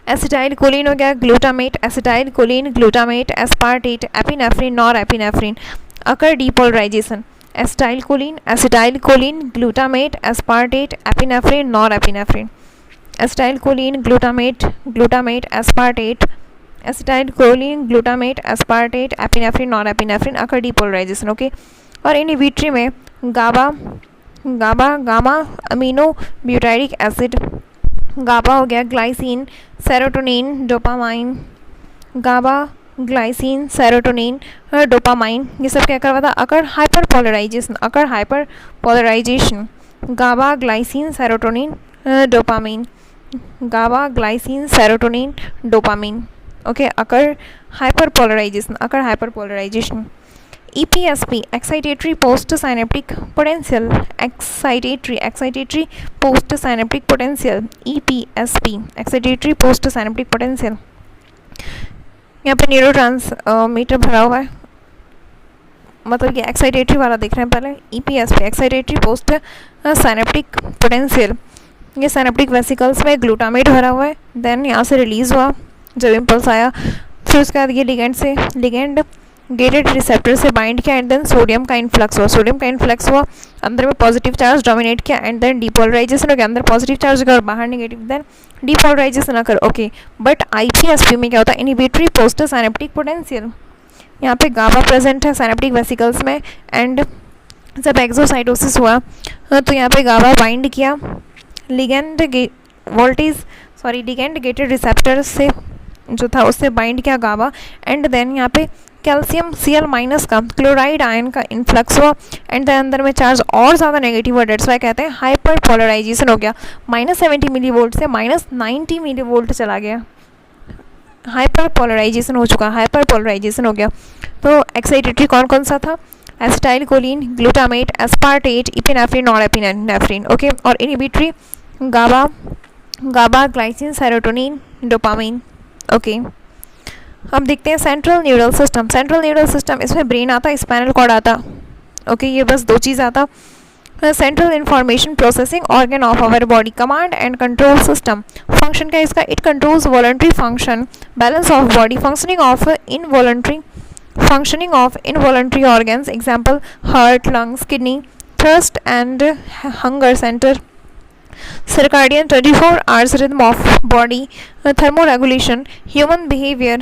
एसिटाइल कोलिन हो गया, glutamate, acetylcholine, glutamate, aspartate, epinephrine, norepinephrine, occur depolarization. Acetylcholine, glutamate, aspartate, epinephrine, norepinephrine, acetylcholine, glutamate, aspartate, acetylcholine, glutamate, aspartate, epinephrine, norepinephrine, occur depolarization, okay. और inhibitory में gamma amino butyric acid, GABA हो गया, glycine, serotonin, dopamine, GABA, glycine, serotonin, dopamine, ये सब क्या करवाता, occur hyperpolarization, GABA, glycine, serotonin, dopamine, GABA, glycine, serotonin, dopamine, okay, occur hyperpolarization. EPSP, excitatory post-synaptic potential, excitatory post-synaptic potential, EPSP, excitatory post-synaptic potential। यहाँ पे neurotransmitter भरा हुआ है, मतलब कि एक्साइटेटरी वाला देख रहे हैं पहले, EPSP, excitatory post synaptic potential. ये साइनेप्टिक वेसिकल्स में ग्लूटामेट भरा हुआ है, देन यहाँ से रिलीज हुआ जब इम्पल्स आया, फिर उसके बाद ये लिगेंड गेटेड रिसेप्टर से बाइंड किया एंड देन सोडियम का इन्फ्लक्स हुआ, अंदर में पॉजिटिव चार्ज डोमिनेट किया एंड देन डीपोलराइजेशन हो गया, अंदर पॉजिटिव चार्ज होगा और बाहर negative, then depolarization occur, okay. But IPSP में क्या होता है, इनहिबिटरी पोस्ट साइनेप्टिक पोटेंशियल। यहाँ पे गाबा प्रेजेंट है साइनेप्टिक वेसिकल्स में, एंड जब एक्सोसाइटोसिस हुआ तो यहाँ पे गाबा बाइंड किया लिगेंड गेटेड रिसेप्टर से जो था उससे बाइंड किया गाबा, एंड देन यहाँ पे कैल्शियम Cl- का क्लोराइड आयन का इन्फ्लक्स हुआ एंड देन अंदर में चार्ज और ज़्यादा नेगेटिव हुआ, डेट्स वाई कहते हैं हाइपर पोलराइजेशन हो गया, -70 मिलीवोल्ट से -90 मिलीवोल्ट चला गया, हाइपर पोलराइजेशन हो गया। तो एक्साइटेटरी कौन कौन सा था, acetylcholine, glutamate, aspartate, epinephrine, norepinephrine, okay. और inhibitory GABA, GABA, glycine, serotonin, dopamine. Okay, अब देखते हैं central neural system. Central neural system, इसमें ब्रेन आता, स्पाइनल कॉर्ड आता। ओके, ये बस दो चीज़ आता। Central information processing organ of our body, command and control system. Function क्या है इसका? It controls voluntary function, balance of body, functioning of involuntary organs, example heart, lungs, kidney, thirst and hunger centre, circadian 24 hours rhythm of body, thermoregulation, human behavior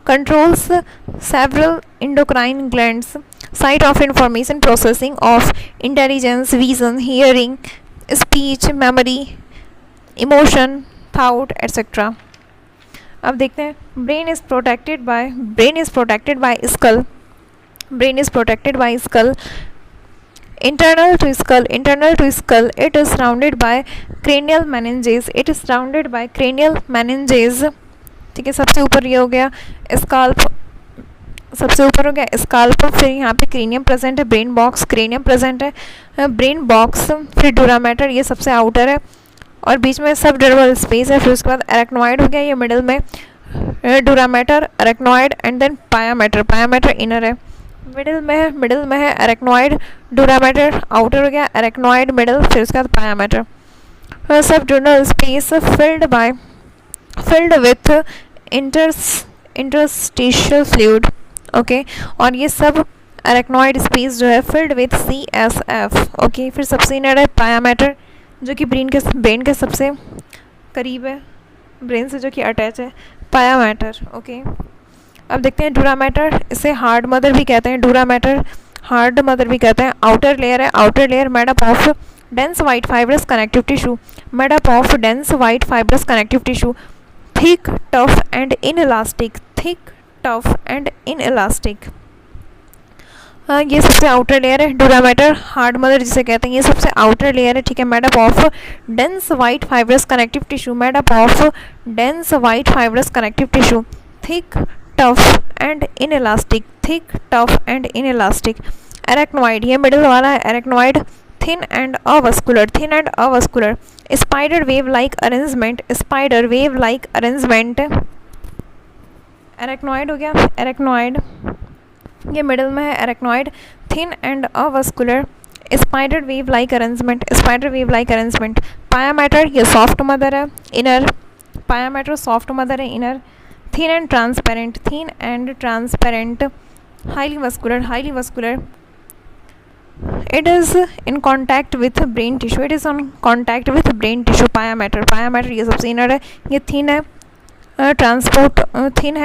controls several endocrine glands, site of information processing of intelligence, vision, hearing, speech, memory, emotion, thought, etc. अब देखते हैं brain is protected by skull, internal to skull, it is surrounded by cranial meninges, ठीक है। सबसे ऊपर ये हो गया स्काल्प, फिर यहाँ पे क्रेनियम प्रेजेंट है, ब्रेन बॉक्स, क्रेनियम प्रेजेंट है, ब्रेन बॉक्स, फिर डूरा मैटर, ये सबसे आउटर है, और बीच में सब डर्मल स्पेस है। फिर उसके बाद एरेक्नॉइड हो गया, ये मिडिल में डूरा मैटर, एरेक्नॉइड, एंड देन पाया मैटर इनर है, मिडिल में है एरेक्नॉइड, डूरा मैटर आउटर हो गया, एरेक्नॉइड मिडिल, फिर उसके बाद पाया मैटर। सब dermal space filled with interstitial fluid. Okay, और ये सब एरेक्नॉइड स्पेस जो है फिल्ड विथ CSF। ओके, फिर सबसे इनर है पाया मैटर, जो कि ब्रेन के सबसे करीब है, ब्रेन से जो कि अटैच है, पाया मैटर। ओके, अब देखते हैं डूरा मैटर, इसे हार्ड मदर भी कहते हैं, आउटर लेयर है, made up of dense white fibrous connective tissue, thick, tough and inelastic, ये सबसे आउटर लेयर है। डूरा मैटर, हार्ड मदर जिसे कहते हैं, ये सबसे आउटर लेयर है, ठीक है। Made up of dense white fibrous connective tissue, thick, tough and inelastic, arachnoid, ये मिडिल वाला है, arachnoid, thin and avascular, spider web like arrangement, arachnoid हो गया, ये मिडिल में है, arachnoid, thin and avascular, spider web like arrangement, pia mater, ये soft mother है, inner, thin and transparent, highly vascular, it is in contact with brain tissue, pia mater ये सबसे inner है, ये थिन है,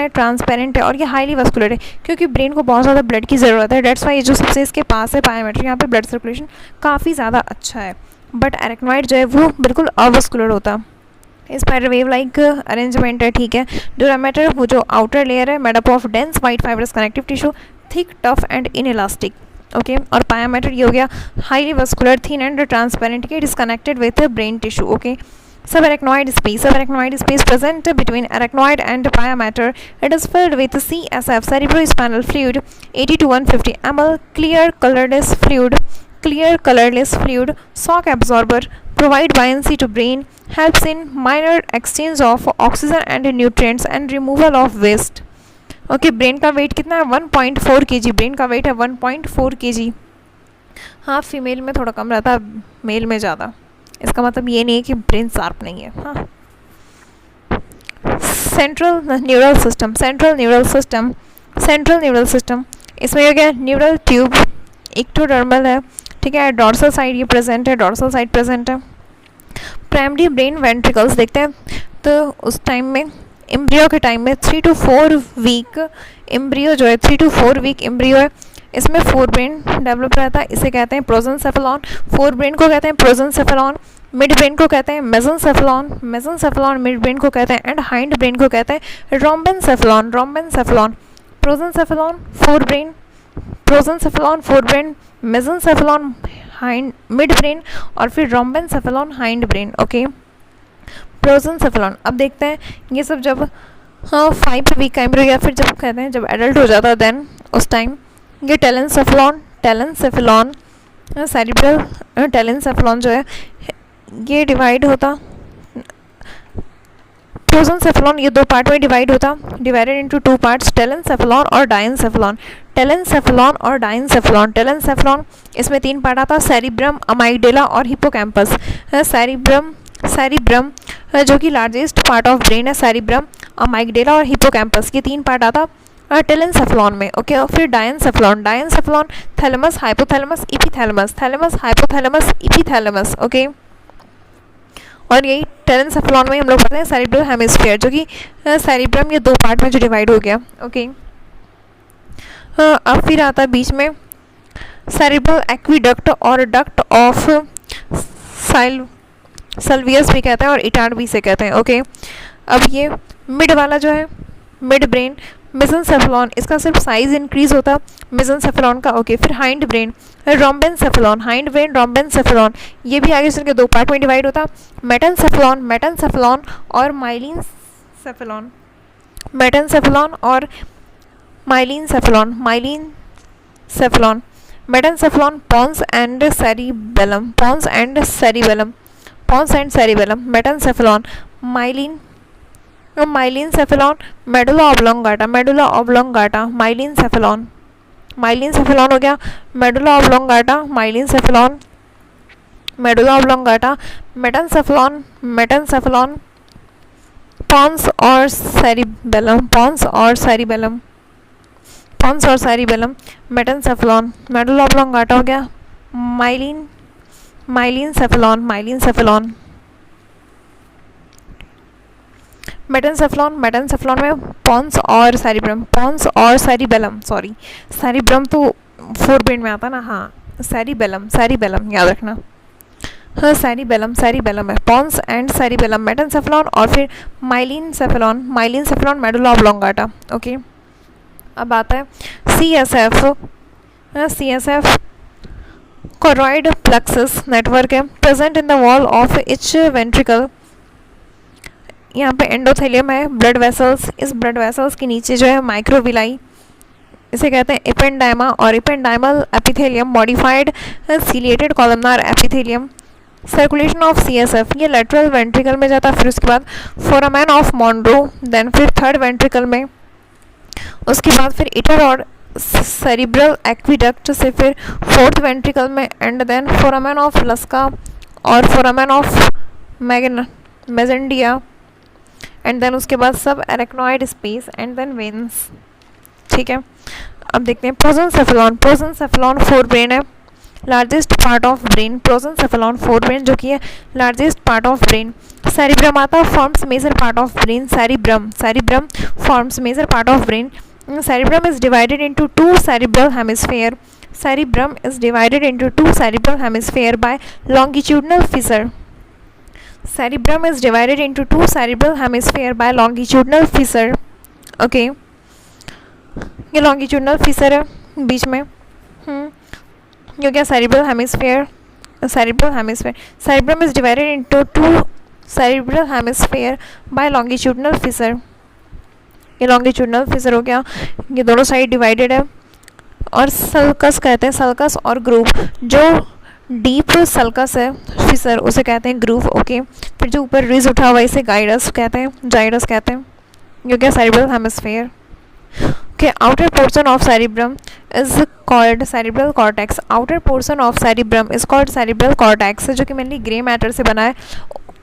ट्रांसपेरेंट है, और ये हाईली वस्कुलर है, क्योंकि ब्रेन को बहुत ज़्यादा ब्लड की ज़रूरत है, डेट्स वाई ये जो सबसे इसके पास है पाया मैटर, यहाँ पे ब्लड सर्कुलेशन काफ़ी ज़्यादा अच्छा है। बट एरेक्नॉइड जो है वो बिल्कुल अवस्कुलर होता, स्पाइडर वेव लाइक अरेंजमेंट है, ठीक है। डूरा मैटर, वो जो आउटर लेयर है, made up of dense white fibrous connective tissue, thick, tough and inelastic. Okay, और पाया मैटर ये हो गया highly vascular, thin and transparent, के disconnected with brain tissue. Okay, subarachnoid space present between arachnoid and pia matter. It is filled with CSF, cerebrospinal fluid, 80 to 150 ml, clear colorless fluid, shock absorber, provide buoyancy to brain, helps in minor exchange of oxygen and nutrients and removal of waste. Okay, brain का wait कितना है? 1.4 kg, brain का wait है 1.4 kg। हाँ, female में थोड़ा कम रहता है, मेल में ज़्यादा। इसका मतलब ये नहीं है कि ब्रेन शार्प नहीं है। हाँ, सेंट्रल न्यूरल सिस्टम, इसमें हो गया न्यूरल ट्यूब, इक्टोडर्मल है, ठीक है। डॉर्सल साइड ये प्रेजेंट है, प्राइमरी ब्रेन वेंट्रिकल्स देखते हैं, तो उस टाइम में एम्ब्रियो के टाइम में 3 to 4 वीक एम्ब्रियो जो है, 3 to 4 वीक एम्ब्रियो है, इसमें फोर ब्रेन डेवलप रहता है, इसे कहते हैं प्रोजेंसेफेलॉन। फोर ब्रेन को कहते हैं प्रोजेंसेफेलॉन, मिड ब्रेन को कहते हैं मेसेंसेफेलॉन, मिड ब्रेन को कहते हैं, एंड हाइंड ब्रेन को कहते हैं rhombencephalon. Prosencephalon fore brain, mesencephalon hind mid brain, और फिर rhombencephalon hind brain. Okay, prosencephalon. अब देखते हैं ये सब जब 5 वीक का एम्ब्रियो या फिर जब कहते हैं जब एडल्ट हो जाता है देन उस टाइम ये टेलेंसेफेलॉन सेरिब्रल टेलेंसेफेलॉन जो है ये डिवाइड होता, प्रोजेंसेफेलॉन ये दो पार्ट में डिवाइड होता, डिवाइडेड इनटू टू पार्ट्स, टेलेंसेफेलॉन और डायंसेफेलॉन। टेलेंसेफेलॉन और डायंसेफेलॉन, टेलेंसेफेलॉन इसमें तीन पार्ट आता, सेरिब्रम, अमाइगडाला और हिप्पोकैम्पस। सेरिब्रम जो कि लार्जेस्ट पार्ट ऑफ ब्रेन है, सेरिब्रम, अमाइगडाला और हिप्पोकैम्पस, ये तीन पार्ट आता टेलेंसेफेलॉन में। ओके, और फिर diencephalon, diencephalon thalamus, hypothalamus, epithalamus, thalamus, hypothalamus, epithalamus. Okay, और यही टेलेंसेफेलॉन में हम लोग पढ़ते हैं सेरिब्रल हेमिस्फीयर, जो कि सेरिब्रम ये दो पार्ट में जो डिवाइड हो गया। ओके, अब फिर आता है बीच में सेरिब्रल एक्विडक्ट और डक्ट ऑफ सल्वियस भी कहते हैं और इटार्ड भी से कहते हैं। ओके, अब ये मिड वाला जो है मिड ब्रेन मेसेंसेफेलॉन, इसका सिर्फ साइज इंक्रीज होता मेसेंसेफेलॉन का। ओके, फिर हाइंड ब्रेन रोम्बेनसेफेलॉन, हाइंड ब्रेन रोम्बेनसेफेलॉन, ये भी आगे चल के दो पार्ट में डिवाइड होता, मेटेनसेफेलॉन, मेटेनसेफेलॉन और माइलिनसेफेलॉन, मेटेनसेफेलॉन और myelencephalon, myelencephalon, metencephalon, pons and cerebellum, pons and cerebellum, pons and cerebellum, metencephalon, myelencephalon, medulla oblongata, medulla oblongata, myelencephalon, myelencephalon हो गया, medulla oblongata, myelencephalon, medulla oblongata, metencephalon, metencephalon, pons और cerebellum, pons और cerebellum, pons और cerebellum, metencephalon, medulla oblongata हो गया, myelencephalon, myelencephalon, metencephalon, metencephalon में pons और cerebrum, pons और सेरिबेलम, सॉरी सेरिब्रम तो फोर ब्रेन में आता ना, हाँ सेरिबेलम, सेरिबेलम याद रखना, हाँ सेरिबेलम, सेरिबेलम है, पॉन्स एंड सेरिबेलम, मेटेनसेफेलॉन, और फिर myelencephalon, myelencephalon, medulla oblongata. Okay, अब आता है CSF, CSF choroid plexus network है, present in the wall of each ventricle, यहाँ पे एंडोथेलियम है, ब्लड वेसल्स, इस ब्लड वेसल्स के नीचे जो है माइक्रोविलाई, इसे कहते हैं एपेंडाइमा, और ependymal epithelium, modified ciliated columnar epithelium, circulation of CSF ये लेटरल वेंट्रिकल में जाता है, फिर उसके बाद फोरामेन ऑफ मॉन्ड्रो, देन फिर थर्ड वेंट्रिकल में, उसके बाद फिर इटर और सेरिब्रल एक्विडक्ट से फिर फोर्थ वेंट्रिकल में, and then foramen of Luschka और foramen of Magendie, and then उसके बाद sub arachnoid space, and then veins. ठीक है, अब देखते हैं प्रोजेंसेफेलॉन, प्रोजेंसेफेलॉन फोर ब्रेन है, largest part of brain, prosencephalon fore brain जो कि है largest part of brain. Cerebrum आता forms major part of brain, cerebrum, cerebrum forms major part of brain. Cerebrum is divided into two cerebral hemisphere. Cerebrum is divided into two cerebral hemisphere by longitudinal fissure. Cerebrum is divided into two cerebral hemisphere by longitudinal fissure. Okay, ये longitudinal fissure है बीच में, ये क्या cerebral hemisphere, cerebral hemisphere. Cerebrum is divided into two cerebral hemisphere by longitudinal fissure. ये longitudinal Fisher हो गया, ये दोनों साइड डिवाइडेड है, और सल्कस कहते हैं, सल्कस और ग्रूव, जो डीप सल्कस है फिशर उसे कहते हैं ग्रूव। ओके, फिर जो ऊपर रिज उठा हुआ इसे गाइडस कहते हैं, जाइडस कहते हैं, ये क्या cerebral hemisphere. Okay, outer portion of cerebrum is called cerebral cortex, outer portion of cerebrum is called cerebral cortex, जो कि मेनली ग्रे मैटर से बना है,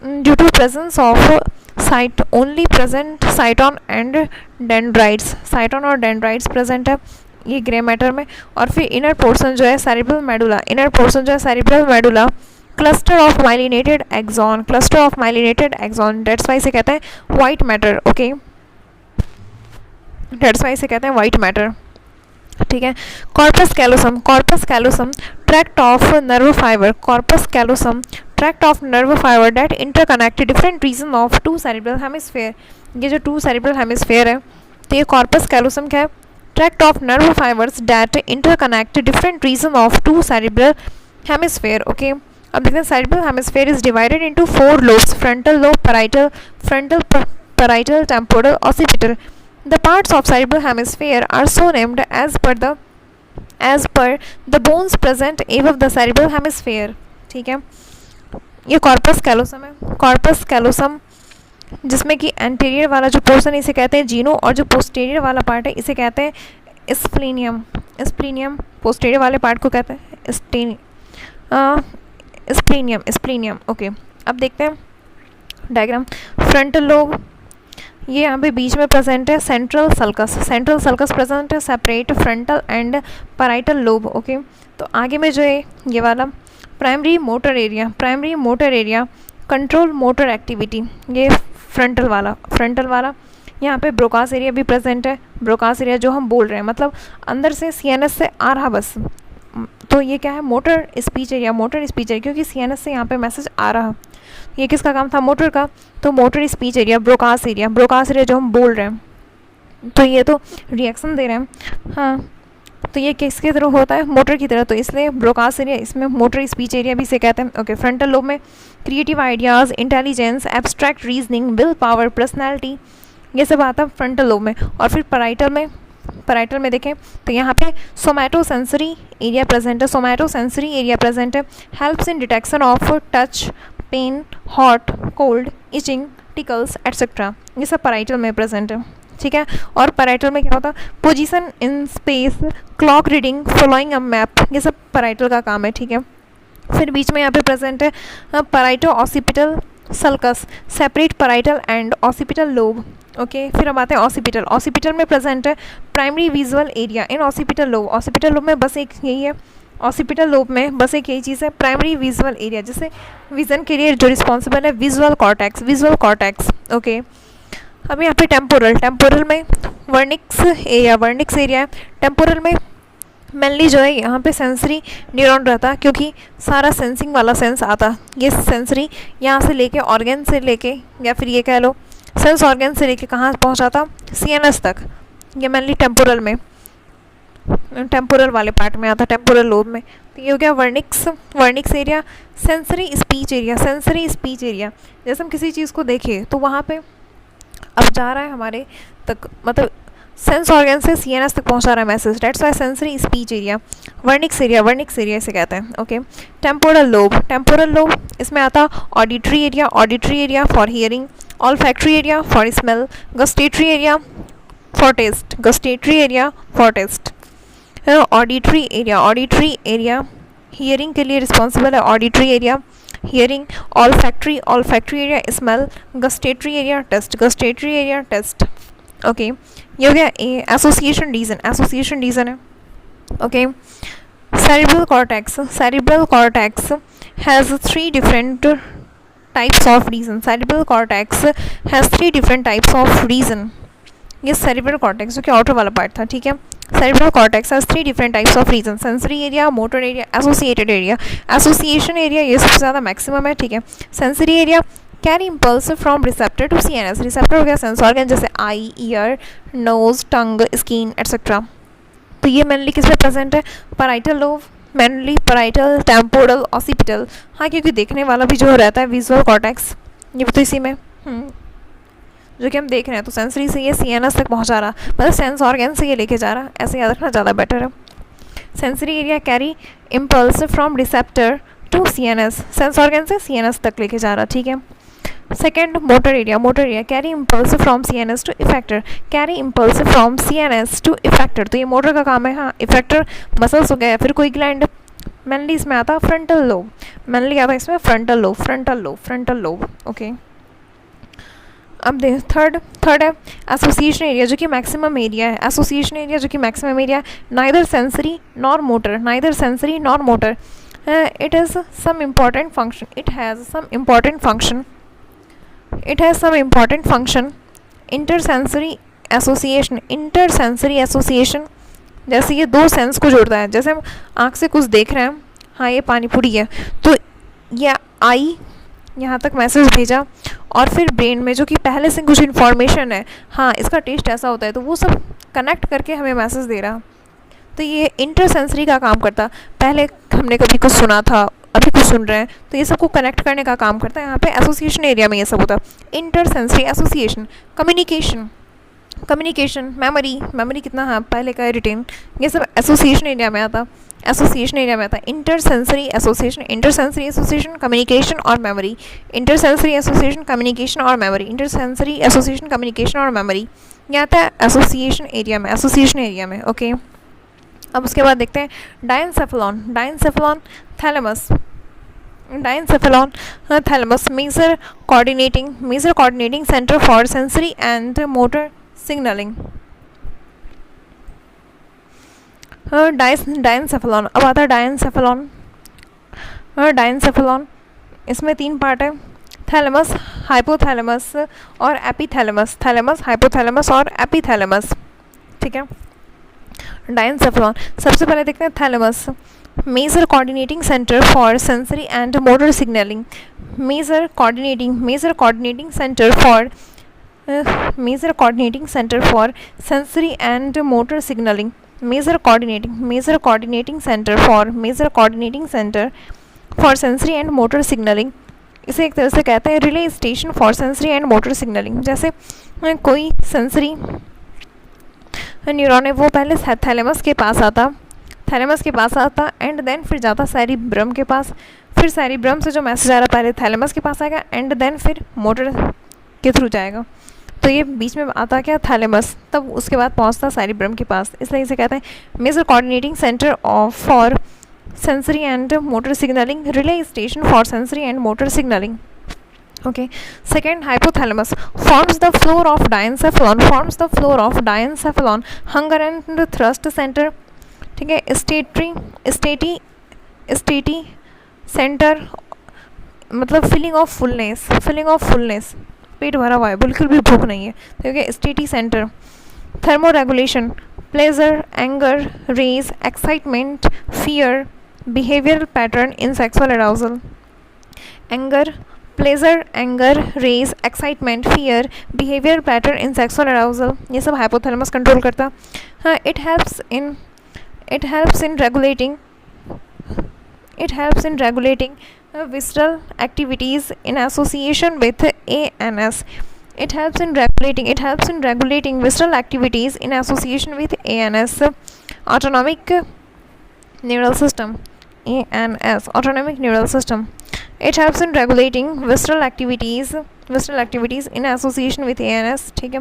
due to presence of site only present cyton and dendrites, cyton और dendrites present है ये grey matter में। और फिर इनर पोर्शन जो है सेरिब्रल मेडुला, इनर पोर्शन जो है cerebral medulla, cluster of myelinated axon, cluster of myelinated axon, that's why से कहते हैं white matter. Okay, that's why से कहते हैं वाइट मैटर। ठीक है, corpus callosum, corpus callosum tract of nerve fibre, corpus callosum tract of nerve fibre that interconnect different region of two cerebral hemisphere, ये जो टू सेरिब्रल हेमिस्फीयर है तो ये कॉर्पस कैलोसम क्या है, tract of nerve fibres that interconnect different region of two cerebral hemisphere. Okay, अब देखते हैं cerebral hemisphere is divided into four lobes, frontal lobe, parietal, frontal, parietal, temporal, occipital. The parts of cerebral hemisphere are so named as per the as per the bones present above the cerebral hemisphere. ठीक है, ये corpus callosum है। Corpus callosum जिसमें कि anterior वाला जो portion इसे कहते हैं जीनो, और जो पोस्टीरियर वाला पार्ट है इसे कहते हैं स्प्लीनियम। स्प्लीनियम पोस्टीरियर वाले पार्ट को कहते हैं स्प्लीनियम। स्प्लीनियम ओके। अब देखते हैं डायग्राम। फ्रंटल लोब ये यहाँ पे बीच में प्रेजेंट है। Central sulcus, central sulcus present है, separate frontal and parietal lobe. Okay, तो आगे में जो है ये वाला primary motor area, primary motor area control motor activity, ये फ्रंटल वाला यहाँ पे ब्रोकास एरिया भी प्रेजेंट है। ब्रोकास एरिया जो हम बोल रहे हैं मतलब अंदर से सीएनएस से आ रहा बस, तो ये क्या है motor speech area. Motor speech area क्योंकि सीएनएस से यहाँ पे मैसेज आ रहा, ये किसका काम था मोटर का, तो motor speech area Broca's area. Broca's area जो हम बोल रहे हैं, तो ये तो रिएक्शन दे रहे हैं हाँ, तो ये किसकी तरह होता है मोटर की तरह, तो इसलिए ब्रोकास एरिया, इसमें मोटर स्पीच एरिया भी इसे कहते हैं। ओके, फ्रंटल लोब में creative ideas, intelligence, abstract reasoning, will power, personality, ये सब आता है फ्रंटल लोब में। और फिर पैराइटल में देखें तो यहाँ पे सोमैटो सेंसरी एरिया प्रेजेंट है। सोमैटो सेंसरी एरिया प्रेजेंट है, helps in detection of touch, pain, hot, cold, itching, tickles etcetera, ये सब पैराइटल में प्रेजेंट है। ठीक है, और पैराइटल में क्या होता है position in space, clock reading, following a map, ये सब पैराइटल का काम है। ठीक है, फिर बीच में यहाँ पे प्रेजेंट है पैराइटो occipital sulcus, separate parietal and occipital lobe. Okay, फिर अब आते हैं ऑसिपिटल। ऑसिपिटल में प्रेजेंट है primary visual area in occipital lobe. Occipital lobe में बस एक यही है, ऑसिपिटल लोब में बस एक यही चीज़ है प्राइमरी विजुअल एरिया, जिससे विजन के लिए जो रिस्पॉन्सिबल है visual cortex, visual cortex. Okay, अब यहाँ पे टेम्पोरल में वर्निक्स एरिया है। टेम्पोरल में मेनली जो है यहाँ पे सेंसरी न्यूरॉन रहता है, क्योंकि सारा सेंसिंग वाला सेंस आता, ये सेंसरी यहाँ से लेके ऑर्गन से लेके, या फिर ये कह लो सेंस ऑर्गन से लेके कहाँ पहुँचाता सीएनएस तक, ये मेनली टेम्पोरल वाले पार्ट में आता, टेम्पोरल लोब में। तो ये हो गया Wernicke's area. Sensory speech area, जैसे हम किसी चीज़ को देखें तो वहाँ पे अब जा रहा है हमारे तक, मतलब सेंस ऑर्गन से सीएनएस तक पहुंचा रहा है message, that's why sensory speech area. Wernicke's area इसे कहते हैं। ओके, टेम्पोरल लोब इसमें आता auditory area for hearing, olfactory area for smell, gustatory area for taste, auditory area hearing के लिए रिस्पॉन्सिबल है, auditory area hearing, olfactory area smell, gustatory area taste. Okay, ये हो गया ए। एसोसिएशन रीजन है। Okay, cerebral cortex has 3 different types of region. ये cerebral cortex जो कि आउटर वाला पार्ट था। ठीक है, cerebral cortex has 3 different types of region, sensory area, motor area, associated area. Association area ये सबसे ज़्यादा मैक्सिमम है। ठीक है, sensory area carry impulse from receptor to CNS. Receptor हो गया सेंस ऑर्गन जैसे eye, ear, nose, tongue, skin etcetera. तो ये मेनली किस में प्रेजेंट है parietal lobe, mainly parietal, temporal, occipital. हाँ, क्योंकि देखने वाला भी जो रहता है विजुअल कॉर्टेक्स, ये भी तो इसी में जो कि हम देख रहे हैं, तो सेंसरी से ये सीएनएस तक पहुंचा रहा, मतलब सेंस ऑर्गन से ये लेके जा रहा, ऐसे याद रखना ज़्यादा बेटर है। Sensory area carry impulse from receptor to CNS, sense organ से सीएनएस तक लेके जा रहा। ठीक है, second motor area carry impulse from CNS to effector, तो ये मोटर का काम है। हाँ, इफेक्टर मसल्स हो गया, फिर कोई ग्लैंड, मेनली इसमें आता फ्रंटल लोब, मेनली आता इसमें फ्रंटल लोब। ओके, अब देख थर्ड है एसोसिएशन एरिया जो कि मैक्सिमम एरिया है। Neither sensory nor motor, it has some important function. Intersensory association, जैसे ये दो सेंस को जोड़ता है, जैसे हम आँख से कुछ देख रहे हैं, हाँ ये पानी पूरी है, तो ये आई यहाँ तक मैसेज भेजा, और फिर ब्रेन में जो कि पहले से कुछ इन्फॉर्मेशन है, हाँ इसका टेस्ट ऐसा होता है, तो वो सब कनेक्ट करके हमें मैसेज दे रहा। तो ये इंटरसेंसरी का काम करता, पहले हमने कभी कुछ सुना था, अभी कुछ सुन रहे हैं, तो ये सबको कनेक्ट करने का काम करता है। यहाँ पे एसोसिएशन एरिया में ये सब होता है, intersensory association, communication, communication, memory, memory कितना हाँ पहले का रिटेन, ये सब एसोसिएशन एरिया में आता, एसोसिएशन एरिया में आता। Intersensory association, intersensory association, communication और मेमोरी, इंटरसेंसरी एसोसिएशन, कम्युनिकेशन और मेमोरी, इंटरसेंसरी एसोसिएशन, कम्युनिकेशन और मेमोरी, ये आता है एसोसिएशन एरिया में, एसोसिएशन एरिया में। ओके, अब उसके बाद देखते हैं diencephalon, diencephalon thalamus, diencephalon thalamus major coordinating centre for sensory and motor signalling. Diencephalon, अब आता है डायनसेफेलॉन, डायनसेफेलॉन इसमें 3 पार्ट है, थैलेमस, हाइपोथैलेमस और एपीथैलेमस, थैलेमस, हाइपोथैलेमस और एपीथैलेमस। ठीक है, डायनसेफेलॉन सबसे पहले देखते हैं thalamus, major coordinating centre for sensory and motor signalling, major coordinating centre for sensory and motor signalling, major coordinating centre for sensory and motor signalling. इसे एक तरह से कहते हैं relay station for sensory and motor signalling. जैसे कोई sensory neuron है वो पहले थैलेमस के पास आता एंड देन फिर जाता सेरिब्रम के पास, फिर सेरिब्रम से जो मैसेज आ रहा पहले थैलेमस के पास आएगा एंड देन फिर मोटर के थ्रू जाएगा। तो ये बीच में आता क्या, थैलेमस, तब उसके बाद पहुंचता सेरिब्रम के पास, इसलिए इसे कहते हैं major coordinating centre for sensory and motor signalling, relay station for sensory and motor signalling. Okay, second, hypothalamus forms the floor of diencephalon, hunger and thrust center। ठीक है, स्टेटी सेंटर मतलब फीलिंग ऑफ फुलनेस, पेट भरा हुआ है, बिल्कुल भी भूख नहीं है, ठीक है, satiety centre. Thermoregulation, pleasure, anger, rage, excitement, fear, behavioural pattern in sexual arousal. Pleasure, anger, rage, excitement, fear, behaviour pattern in sexual arousal, ये सब हाइपोथैलेमस कंट्रोल करता। हाँ, it helps in regulating visceral activities in association with ANS। It helps in regulating visceral activities in association with ANS, autonomic neural system, ANS, autonomic neural system. It helps in regulating visceral activities in association with ANS. ठीक है,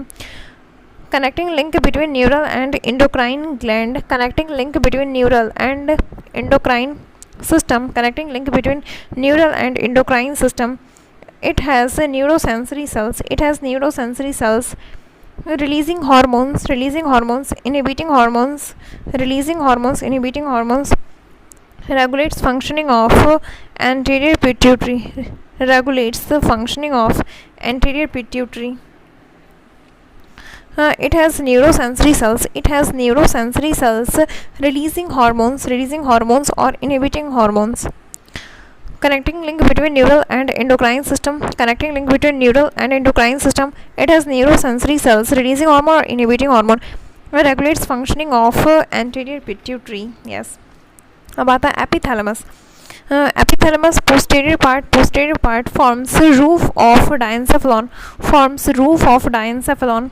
connecting link between neural and endocrine gland, connecting link between neural and endocrine system, connecting link between neural and endocrine system. It has neurosensory cells, releasing hormones, inhibiting hormones, regulates functioning of anterior pituitary, regulates the functioning of anterior pituitary. It has neurosensory cells, releasing hormones or inhibiting hormones. Connecting link between neural and endocrine system, it has neurosensory cells, releasing hormone or inhibiting hormone, regulates functioning of anterior pituitary. Yes. अब आता है एपीथैलेमस। एपीथैलेमस posterior part forms roof of diencephalon,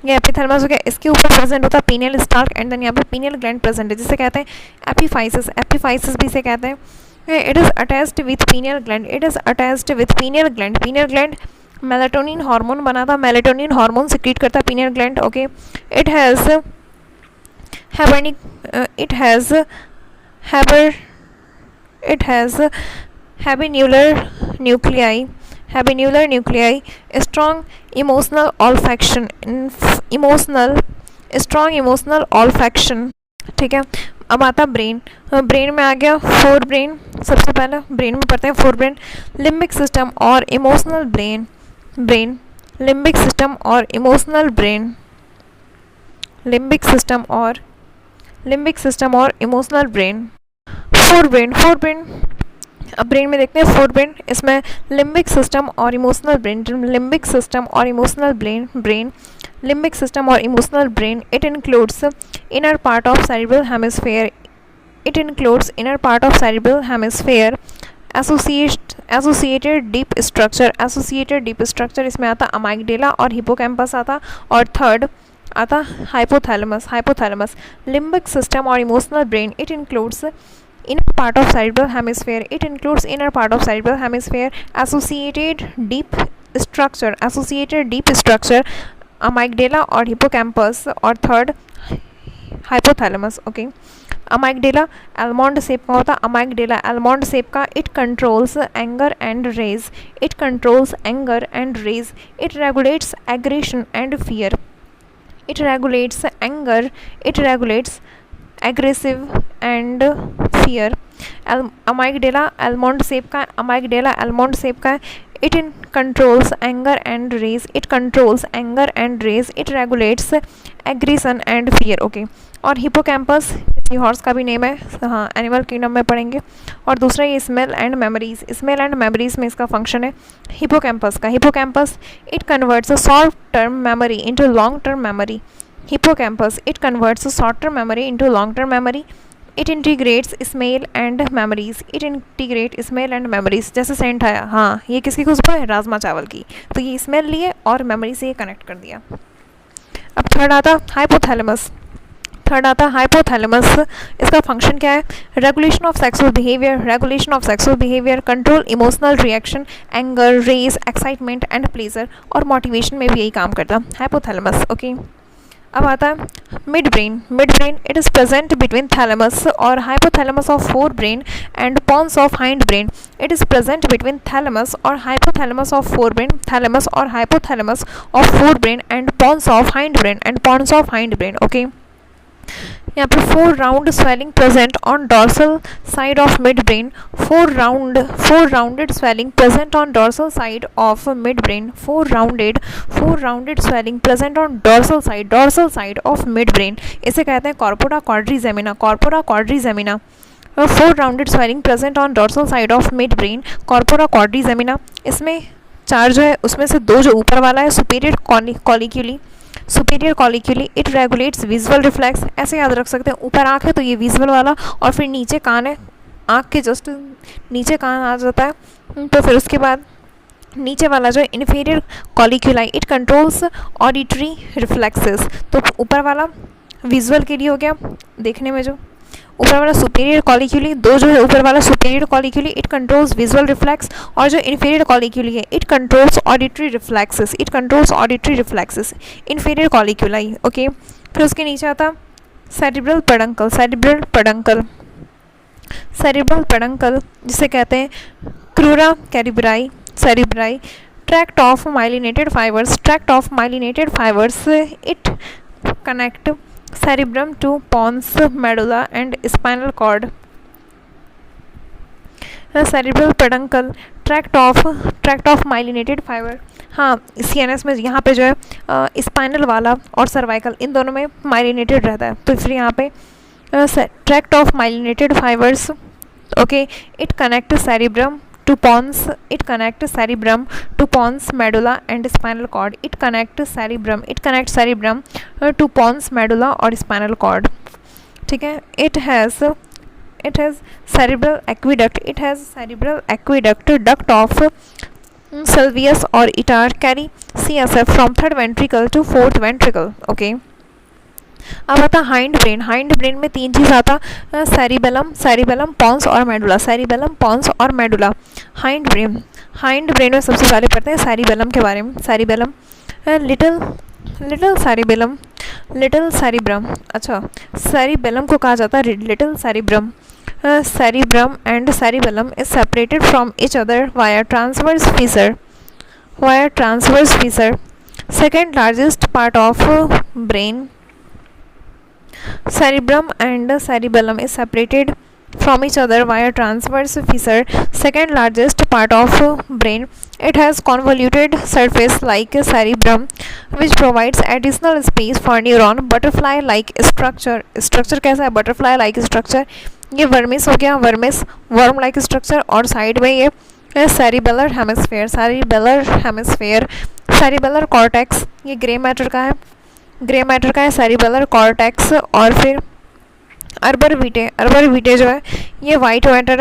ये एपीथैलेमस हो गया, इसके ऊपर present होता है पीनियल स्टाल्क एंड देन यहाँ पे पीनियल ग्लैंड प्रेजेंट है, जिसे कहते हैं एपीफाइसिस भी इसे कहते हैं। It is attached with pineal gland, pineal gland melatonin hormone बनाता, मेलाटोनिन हार्मोन सिक्रीट करता है pineal gland. Okay, it has habenular nuclei, strong emotional olfaction। ठीक है, अब आता ब्रेन में आ गया फोर ब्रेन। सबसे पहले ब्रेन में पढ़ते हैं फोर ब्रेन, लिम्बिक सिस्टम और इमोशनल ब्रेन, लिम्बिक सिस्टम और इमोशनल ब्रेन, फोर ब्रेन। अब ब्रेन में देखते हैं फोर ब्रेन, इसमें लिम्बिक सिस्टम और इमोशनल ब्रेन, लिम्बिक सिस्टम और emotional brain. It includes inner part of cerebral hemisphere, associated deep structure, इसमें आता अमाइगडेला और हिपोकैम्पस आता। और थर्ड आता हाइपोथैलेमस। हाइपोथैलेमस लिम्बिक सिस्टम और emotional brain, it includes inner part of cerebral hemisphere, it includes inner part of cerebral hemisphere, associated deep structure amygdala और hippocampus और third hypothalamus. Okay, amygdala almond shape का होता है, amygdala almond shape का, it controls anger and rage, it controls anger and rage, it regulates aggression and fear, it regulates anger, it regulates aggressive and fear। amygdala almond shape का, amygdala almond shape का, it in controls anger and rage, it controls anger and rage, it regulates aggression and fear। Okay, और hippocampus किसी horse का भी name है, हाँ animal kingdom में पढ़ेंगे। और दूसरा ये smell and memories, smell and memories में इसका फंक्शन है हिपोकैम्पस का। Hippocampus it converts a short term memory into long term memory, hippocampus it converts a short term memory into long term memory, it integrates smell and memories, it integrate smell and memories. जैसे Saint आया, हाँ ये किसकी खुशबू है, राजमा चावल की, तो ये स्मेल लिए और मेमोरी से ये कनेक्ट कर दिया। अब थर्ड आता हाइपोथैलेमस। थर्ड आता हाइपोथैलेमस, इसका फंक्शन क्या है, regulation of sexual behaviour, regulation of sexual behaviour, control emotional reaction, anger, rage, excitement and pleasure, और मोटिवेशन में भी यही काम करता हाइपोथैलेमस। ओके, अब आता है mid brain. Mid brain it is present between thalamus और hypothalamus of fore brain and pons of hind brain, it is present between thalamus और hypothalamus of fore brain, thalamus और hypothalamus of fore brain and pons of hind brain and pons of hind brain. Okay, यहाँ पे four round swelling present on dorsal side of mid brain, four rounded swelling present on dorsal side of mid brain, four rounded swelling present on dorsal side of mid brain, इसे कहते हैं corpora quadrigemina, corpora quadrigemina. Four rounded swelling present on dorsal side of mid brain, corpora quadrigemina. इसमें चार जो है उसमें से दो जो ऊपर वाला है superior colliculi, superior colliculi, it regulates visual reflex, ऐसे याद रख सकते हैं, ऊपर आँख है तो ये विजुअल वाला, और फिर नीचे कान है, आँख के जस्ट नीचे कान आ जाता है, तो फिर उसके बाद नीचे वाला जो है inferior colliculi, it controls auditory reflexes. तो ऊपर वाला विजुअल के लिए हो गया, देखने में जो ऊपर वाला सुपीरियर कॉलिक्यूली, दो जो है ऊपर वाला superior colliculi, it controls visual reflex, और जो इन्फीरियर कॉलिक्यूली है it controls auditory reflexes, it controls auditory reflexes, inferior colliculi. Okay, फिर उसके नीचे आता cerebral peduncle, cerebral peduncle, cerebral peduncle जिसे कहते हैं crura cerebri, cerebri, tract of myelinated fibres, tract of myelinated fibres, it connect cerebrum to pons, medulla and spinal cord। cerebral peduncle, tract of myelinated fiber, हाँ CNS में यहाँ पे जो है spinal वाला और सर्वाइकल इन दोनों में माइलिनेटेड रहता है, तो फिर यहाँ पे tract of myelinated fibres. Okay, it connect cerebrum to pons, it connects cerebrum to pons, medulla and spinal cord, it connects cerebrum to pons, medulla और spinal cord। ठीक है, it has cerebral aqueduct, it has cerebral aqueduct, duct of Sylvius or Itard carry CSF from third ventricle to fourth ventricle। Okay, अब आता hind brain. Hind brain में तीन चीज़ आता, cerebellum, pons और medulla, cerebellum, pons और medulla. Hind brain में सबसे पहले पढ़ते हैं सेरिबेलम के बारे में। सेरिबेलम, लिटिल सेरिब्रम, अच्छा सेरिबेलम को कहा जाता है little cerebrum. Cerebrum and cerebellum is separated from each other via transverse Fisher. Second largest part of brain, cerebrum and cerebellum is separated from each other via transverse fissure, second largest part of brain, it has convoluted surface like cerebrum which provides additional space for neuron, butterfly like structure कैसा है, butterfly like structure, ये vermis हो गया, vermis worm like structure, और side में ये cerebellar hemisphere, cerebellar cortex, ये grey matter का है सेरिबेलर कॉर्टेक्स, और फिर अर्बर वीटे जो है ये वाइट मैटर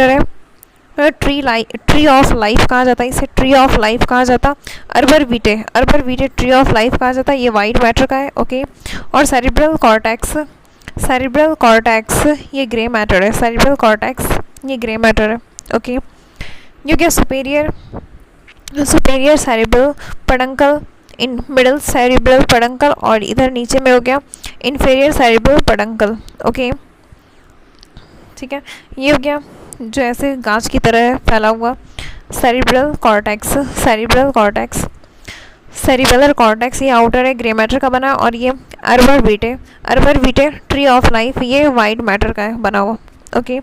है, ट्री ऑफ लाइफ कहा जाता है, इसे ट्री ऑफ लाइफ कहा जाता। अर्बर वीटे ट्री ऑफ लाइफ कहा जाता है, ये वाइट मैटर का है। ओके, और सेरिब्रल कॉर्टेक्स ये ग्रे मैटर है, सेरिब्रल कॉर्टेक्स ये ग्रे मैटर है। ओके, ये क्या superior cerebral peduncle, in middle cerebral peduncle, और इधर नीचे में हो गया इन्फीरियर सेरिब्रल पेडंकल। ओके, ठीक है, ये हो गया जो ऐसे गांच की तरह है फैला हुआ सेरिब्रल कॉर्टेक्स ये आउटर है, ग्रे मैटर का बना है। और ये अर्बर वीटे ट्री ऑफ लाइफ, ये वाइट मैटर का है बना हुआ। Okay,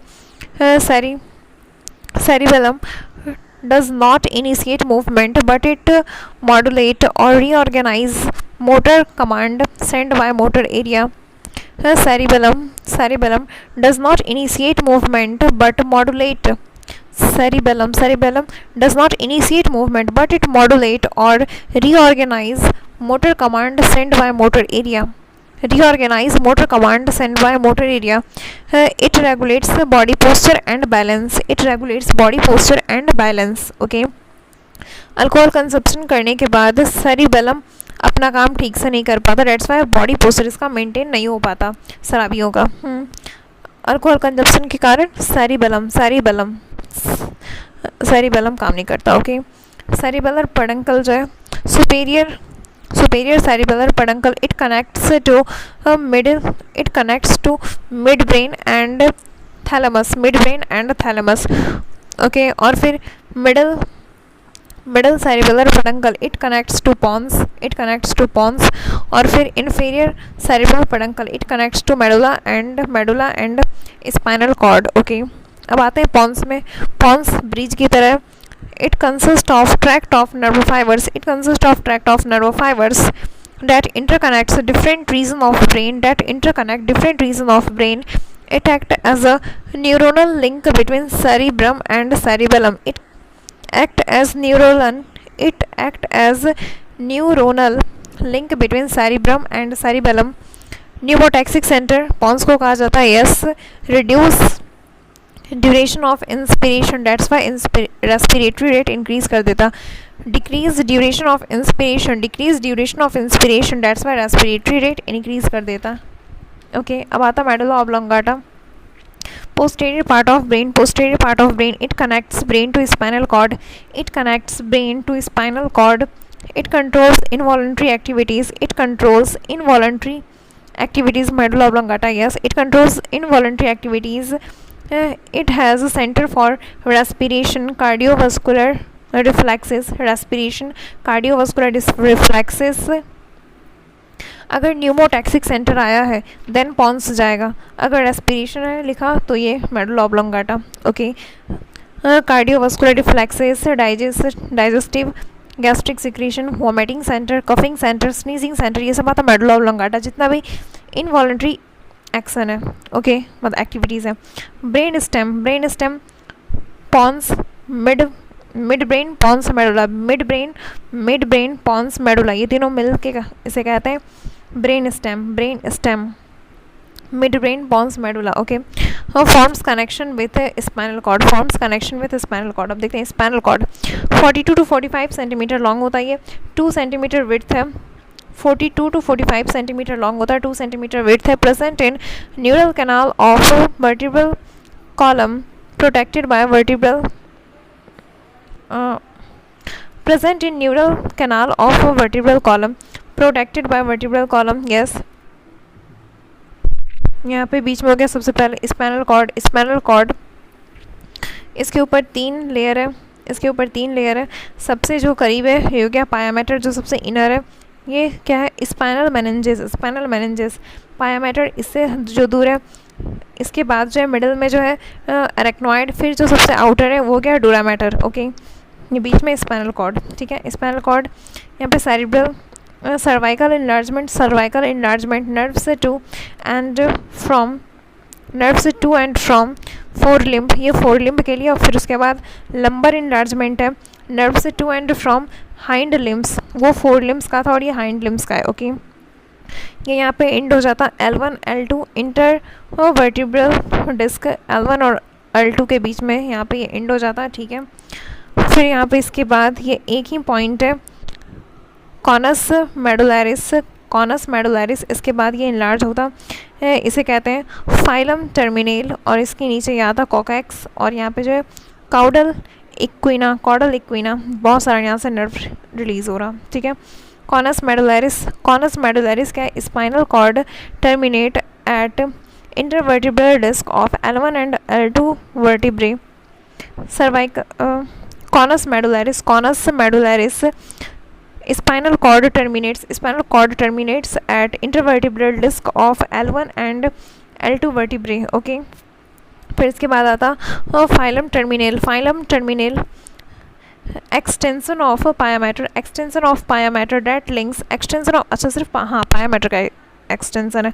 cerebellum does not initiate movement but it modulate or reorganize motor command sent by motor area. Cerebellum does not initiate movement but modulate. Cerebellum does not initiate movement but it modulate or reorganize motor command sent by motor area. It regulates the body posture and balance. Okay, alcohol consumption करने के बाद cerebellum अपना काम ठीक से नहीं कर पाता, डेट्स वाई बॉडी पोस्चर इसका मेंटेन नहीं हो पाता शराबियों का। अल्कोहल कंजप्शन के कारण सेरिबेलम काम नहीं करता। ओके, सेरिबेलर पेडंकल जो है superior cerebellar peduncle, it connects to midbrain and thalamus. Okay, और फिर middle cerebellar peduncle, it connects to pons, और फिर inferior cerebral peduncle, it connects to medulla and spinal cord. Okay, अब आते हैं pons में। pons ब्रिज की तरह, it consists of tract of nerve fibers that interconnects different regions of brain. It acts as a neuronal link between cerebrum and cerebellum. It acts as neuronal link between cerebrum and cerebellum. Pneumotaxic center pons को कहा जाता है। yes, reduce duration of inspiration, that's why respiratory rate increase कर देता। Decrease duration of inspiration, that's why respiratory rate increase कर देता। Okay, अब आता medulla oblongata. posterior part of brain, it connects brain to spinal cord, it controls involuntary activities, medulla oblongata, yes, it controls involuntary activities. It has a center for respiration, cardiovascular reflexes, अगर pneumotaxic centre आया है then Pond's जाएगा, अगर respiration है लिखा तो ये medulla oblongata. Okay, cardiovascular reflexes, digestive gastric secretion, vomiting centre, coughing centre, sneezing centre, ये सब आता मेडुला ऑब्लोंगाटा। जितना भी इनवॉलंटरी एक्शन है, ओके, मतलब एक्टिविटीज़ है। Brain stem pons mid brain pons medulla, mid brain pons medulla, ये तीनों मिल के इसे कहते हैं brain stem, mid brain pons medulla. Okay, forms connection with spinal cord, अब देखते हैं spinal cord 42 to 45 centimetre long होता है, ये 2 सेंटीमीटर विड्थ है, 42 to 45 सेंटीमीटर लॉन्ग होता है, 2 सेंटीमीटर विड्थ है। Present in neural canal of vertebral column protected by vertebral yes. यहाँ पे बीच में हो गया सबसे पहले स्पाइनल कॉर्ड, इसके ऊपर 3 लेयर है, सबसे जो करीब है ये हो गया पायामेटर, जो सबसे इनर है ये क्या है स्पाइनल मेनिंजेस, पायामेटर इससे जो दूर है। इसके बाद जो है मिडिल में जो है अरेक्नॉइड, फिर जो सबसे आउटर है वो गया डूरामेटर। ओके, ये बीच में स्पाइनल कॉर्ड, ठीक है। स्पाइनल कॉर्ड यहाँ पे cerebral cervical enlargement, nerves to and from forelimb, ये फोर लिम्ब के लिए। और फिर उसके बाद लंबर इन्लार्जमेंट है, nerves to and from hindlimbs, वो फोर लिम्स का था और ये हाइंड लिम्स का है। ओके, ये यहाँ पे एंड हो जाता L1 L2 inter vertebral disc, L1 और L2 के बीच में यहाँ पे ये एंड हो जाता है, ठीक है। फिर यहाँ पे इसके बाद ये एक ही पॉइंट है कॉनस मेडुलैरिस, कॉनस मेडुलैरिस, इसके बाद ये इनलार्ज होता है, इसे कहते हैं फाइलम टर्मिनेल, और इसके नीचे ये आता कॉकैक्स, और यहाँ पे जो है काउडल इक्विना, कॉडल इक्विना, बहुत सारा यहाँ से नर्व रिलीज़ हो रहा, ठीक है। कॉनस मेडुलैरिस, कॉनस मेडुलैरिस क्या है, spinal cord terminate at intervertebral disc of L1 and L2 vertebrae, conus medullaris, conus medullaris spinal cord terminates at intervertebral disc of L1 and L2 vertebrae, okay. फिर इसके बाद आता filum terminale, filum terminale extension of pia mater, extension of pia mater that links, extension of, अच्छा सिर्फ हाँ pia mater का extension है,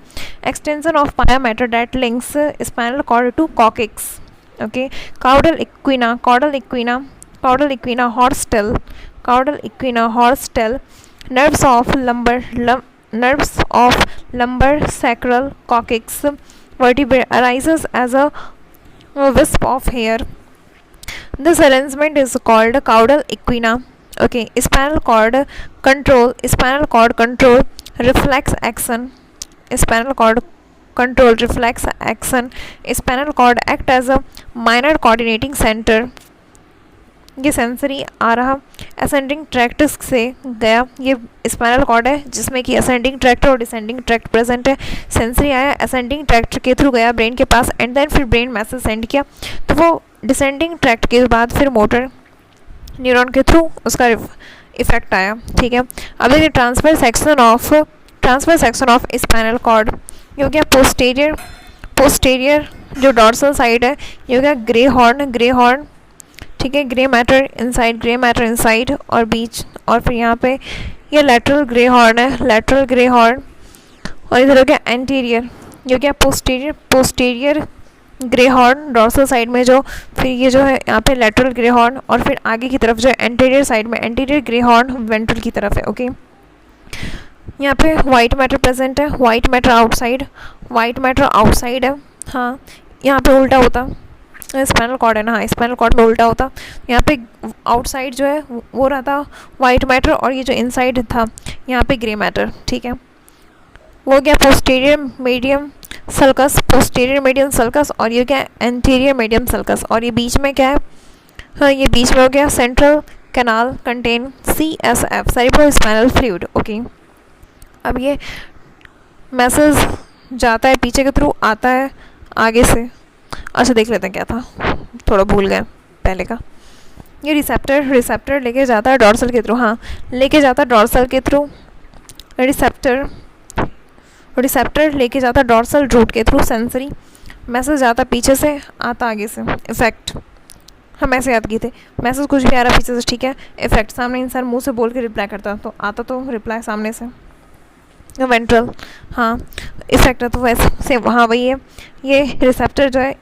extension of pia mater that links spinal cord to coccyx, okay. Caudal equina, caudal equina, caudal equina horsetail, caudal equina horsetail, nerves of lumbar sacral coccyx vertebrae arises as a wisp of hair. This arrangement is called caudal equina, okay. Spinal cord control reflex action, spinal cord control reflex action, spinal cord act as a minor coordinating center. ये sensory आ रहा ascending tract से गया, ये spinal cord है जिसमें कि ascending tract और descending tract present है। सेंसरी आया असेंडिंग ट्रैक्ट के थ्रू गया ब्रेन के पास, एंड देन फिर ब्रेन मैसेज सेंड किया, तो वो डिसेंडिंग ट्रैक्ट के बाद फिर मोटर न्यूरॉन के थ्रू उसका इफेक्ट आया, ठीक है। अब देखिए transfer section of spinal cord, ये हो गया पोस्टीरियर जो डॉर्सल साइड है, ये हो गया ग्रे हॉर्न, ठीक है। ग्रे मैटर इनसाइड और बीच, और फिर यहाँ पे ये लेटरल ग्रे हॉर्न है, और इधर हो गया एंटीरियर, ये हो गया posterior grey horn dorsal side में जो, फिर ये जो है यहाँ पे लेटरल ग्रे हॉर्न, और फिर आगे की तरफ जो है एंटीरियर साइड में एंटीरियर ग्रे हॉर्न वेंट्रल की तरफ है, ओके। यहाँ पे वाइट मैटर प्रेजेंट है, वाइट मैटर आउटसाइड है, हाँ। यहाँ पे उल्टा होता स्पाइनल कॉर्ड है ना, हाँ स्पाइनल कॉर्ड में उल्टा होता, यहाँ पे आउटसाइड जो है वो रहता वाइट मैटर, और ये जो इनसाइड था यहाँ पे ग्रे मैटर, ठीक है। वो क्या पोस्टीरियर मीडियम सल्कस, और ये क्या एंटीरियर मीडियम सल्कस, और ये बीच में क्या है, हाँ ये बीच में हो गया central canal contain CSF cerebrospinal fluid, okay. अब ये मैसेज जाता है पीछे के थ्रू, आता है आगे से, अच्छा देख लेते हैं क्या था, थोड़ा भूल गए पहले का। ये रिसेप्टर लेके जाता है डॉर्सल के थ्रू, हाँ लेके जाता है डॉर्सल के थ्रू, रिसेप्टर लेके जाता है डॉर्सल रूट के थ्रू, सेंसरी मैसेज जाता पीछे से, आता आगे से, इफेक्ट हम ऐसे याद किए थे, मैसेज कुछ भी आ रहा पीछे से, ठीक है। इफेक्ट सामने इंसान मुंह से बोल के रिप्लाई करता, तो आता तो रिप्लाई सामने से, वेंट्रल, हाँ इफेक्ट है तो वैसे से, हाँ वही है। ये रिसेप्टर जो है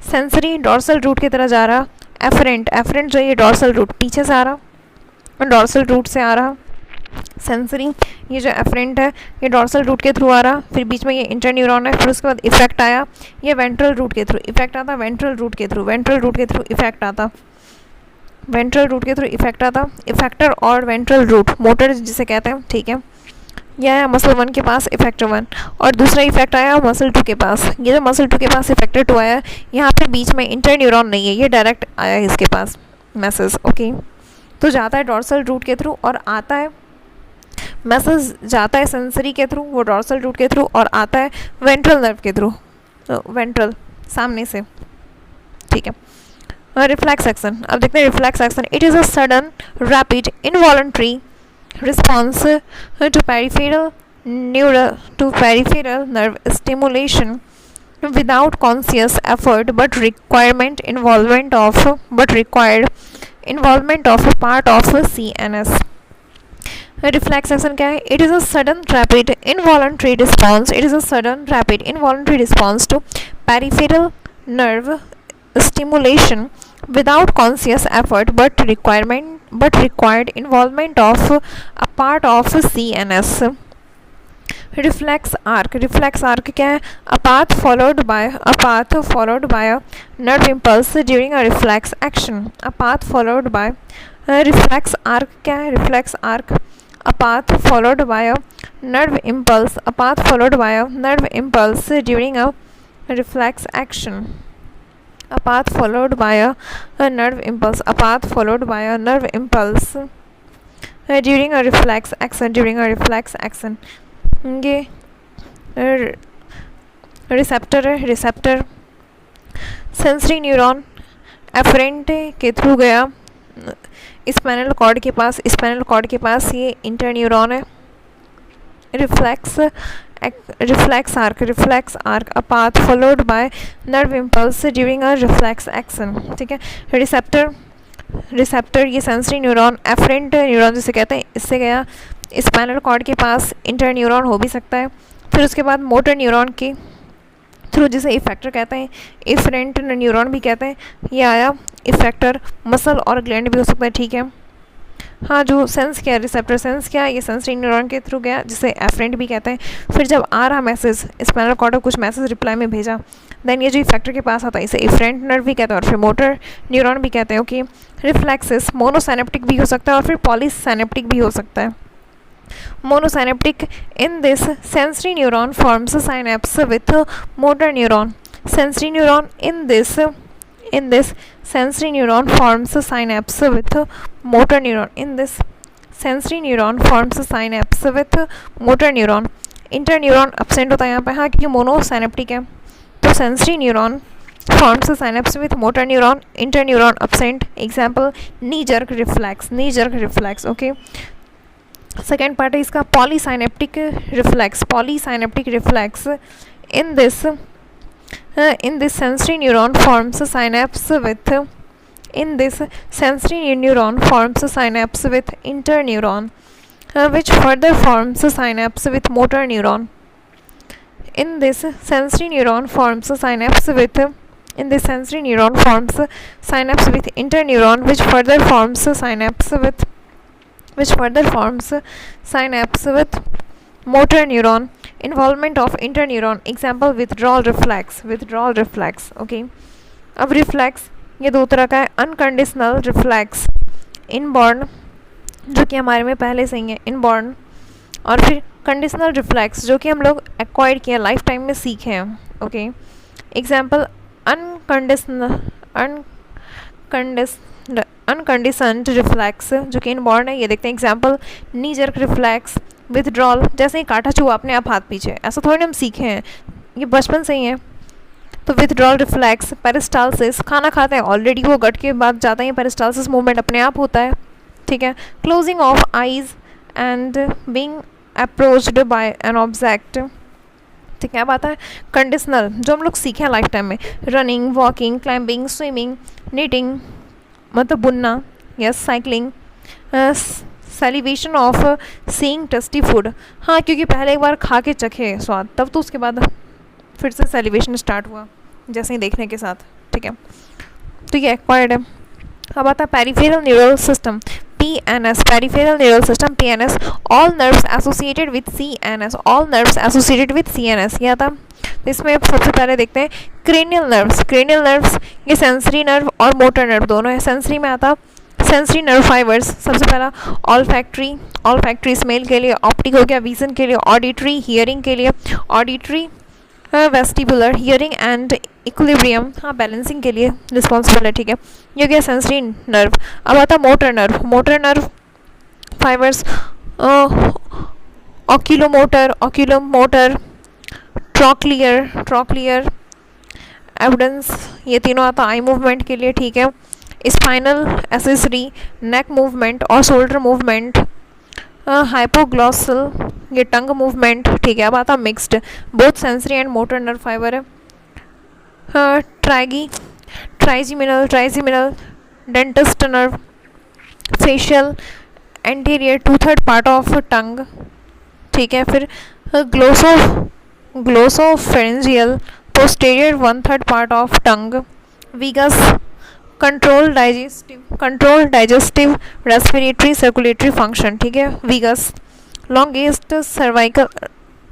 सेंसरी डॉर्सल रूट की तरह जा रहा, एफरेंट जो ये डॉर्सल रूट पीछे से आ रहा, डॉर्सल रूट से आ रहा, सेंसरी ये जो एफरेंट है ये डॉर्सल रूट के थ्रू आ रहा, फिर बीच में ये इंटरन्यूरॉन है, फिर उसके बाद इफेक्ट आया, ये वेंट्रल रूट के थ्रू इफेक्ट आता, वेंट्रल रूट के थ्रू इफेक्ट आता, इफेक्टर और वेंट्रल रूट मोटर जिसे कहते हैं, ठीक है। यह आया मसल 1 के पास इफेक्टर 1, और दूसरा इफेक्ट आया मसल 2 के पास, ये जो मसल 2 के पास इफेक्टर 2 आया, यहाँ पे बीच में इंटरन्यूरॉन नहीं है, ये डायरेक्ट आया है इसके पास मैसेज, ओके। तो जाता है डॉर्सल रूट के थ्रू और आता है मैसेज, जाता है सेंसरी के थ्रू, वो डॉर्सल रूट के थ्रू, और आता है वेंट्रल नर्व के थ्रू, तो वेंट्रल सामने से, ठीक है। रिफ्लेक्स एक्शन, अब देखते हैं reflex action. It is a sudden rapid involuntary response to peripheral nerve stimulation without conscious effort but required involvement of a part of CNS. Reflex action क्या है? It is a sudden rapid involuntary response to peripheral nerve stimulation without conscious effort but required involvement of a part of CNS. Reflex arc क्या है? A path followed by a nerve impulse during a reflex action. A path followed by reflex arc क्या है? Reflex arc a path followed by a nerve impulse during a reflex action. A path followed by a nerve impulse during a reflex action ये receptor है। Receptor sensory neuron efferent के through गया spinal cord के पास ये inter neuron है। Reflex arc a path followed by nerve impulse during a reflex action. ठीक है, receptor ये सेंसरी न्यूरॉन एफरेंट न्यूरॉन जिसे कहते हैं, इससे गया स्पाइनल कॉर्ड के पास इंटर न्यूरॉन हो भी सकता है। फिर उसके बाद मोटर न्यूरॉन के थ्रू जिसे इफेक्टर कहते हैं, इफरेंट न्यूरॉन भी कहते हैं, ये आया इफेक्टर मसल और ग्लैंड भी हो सकता है। ठीक है, हाँ, जो सेंस क्या है, रिसेप्टर सेंस क्या है, ये सेंसरी न्यूरॉन के थ्रू गया जिसे एफरेंट भी कहते हैं। फिर जब आ रहा मैसेज स्पाइनल कॉर्ड कुछ मैसेज रिप्लाई में भेजा, देन ये जो इफेक्टर के पास आता है इसे इफरेंट नर्व भी कहते हैं और फिर मोटर न्यूरॉन भी कहते हैं। ओके, रिफ्लेक्सेस मोनोसाइनेप्टिक भी हो सकता है और फिर पॉलीसाइनेप्टिक भी हो सकता है। मोनोसाइनेप्टिक in this sensory neuron forms synapse with motor neuron. Sensory neuron in this sensory neuron forms a synapse with motor neuron। Interneuron absent होता है यहाँ पे, हाँ, क्योंकि मोनोसाइनेप्टिक है। तो sensory neuron forms a synapse with motor neuron, interneuron absent। Example knee jerk reflex। Okay, second part है इसका पॉलीसाइनेप्टिक reflex. In this sensory neuron forms a synapse with interneuron, which further forms a synapse with motor neuron। In this sensory neuron forms a synapse with interneuron, which further forms a synapse with motor neuron। Involvement of interneuron, example withdrawal reflex। Okay, अब reflex ये दो तरह का है, unconditional reflex inborn जो कि हमारे में पहले से ही है इनबॉर्न, और फिर कंडीशनल रिफ्लेक्स जो कि हम लोग एक्वायर्ड किए लाइफ टाइम में सीखे हैं। ओके, एग्जाम्पल अनकंडीशनड रिफ्लेक्स जो कि इनबॉर्न है, ये देखते हैं। एग्जाम्पल नी जर्क रिफ्लेक्स, विथड्रॉल जैसे ही काटा चुहा अपने आप हाथ पीछे, ऐसा थोड़ी हम सीखे हैं, ये बचपन से ही है। तो विथड्रॉल रिफ्लेक्स, पेरिस्टालसिस, खाना खाते हैं ऑलरेडी वो गट के बाद जाता है, पेरिस्टालसिस मूवमेंट अपने आप होता है। ठीक है, closing of eyes and being approached by an object. ठीक है, अब आता है कंडीशनल जो हम लोग सीखे हैं लाइफ टाइम में, running, walking, climbing, swimming, knitting मतलब बुनना, yes, cycling, celebration of seeing tasty food. हाँ, क्योंकि पहले एक बार खा के चखे स्वाद, तब तो उसके बाद फिर से सेलिब्रेशन स्टार्ट हुआ जैसे ही देखने के साथ। ठीक है, तो ये एक्वायर्ड है। अब आता है peripheral neural system, PNS, peripheral neural system PNS, all nerves associated with CNS। ये आता। तो इसमें सबसे पहले देखते हैं क्रेनियल नर्व्स ये सेंसरी नर्व और मोटर नर्व दोनों है। सेंसरी में आता सेंसरी नर्व फाइबर्स, सबसे पहला ऑल्फैक्ट्री स्मेल के लिए, ऑप्टिक हो गया विजन के लिए, ऑडिटरी हियरिंग के लिए, auditory vestibular hearing and equilibrium, हाँ, बैलेंसिंग के लिए रिस्पॉन्सिबल है। ठीक है, ये हो गया सेंसरी नर्व। अब आता motor nerve fibres, oculomotor, trochlear, abducens, ये तीनों आता आई मूवमेंट के लिए। ठीक है, स्पाइनल एसेसरी, नेक मूवमेंट और शोल्डर मूवमेंट, हाइपोग्लॉसल ये टंग मूवमेंट। ठीक है, अब आता mixed, both sensory and motor nerve fibre है। Trigeminal, dentist nerve, facial, anterior 2/3 part of tongue. ठीक है, फिर glossopharyngeal, posterior 1/3 part of tongue. Vagus, control digestive respiratory circulatory function. ठीक है, vagus. Longest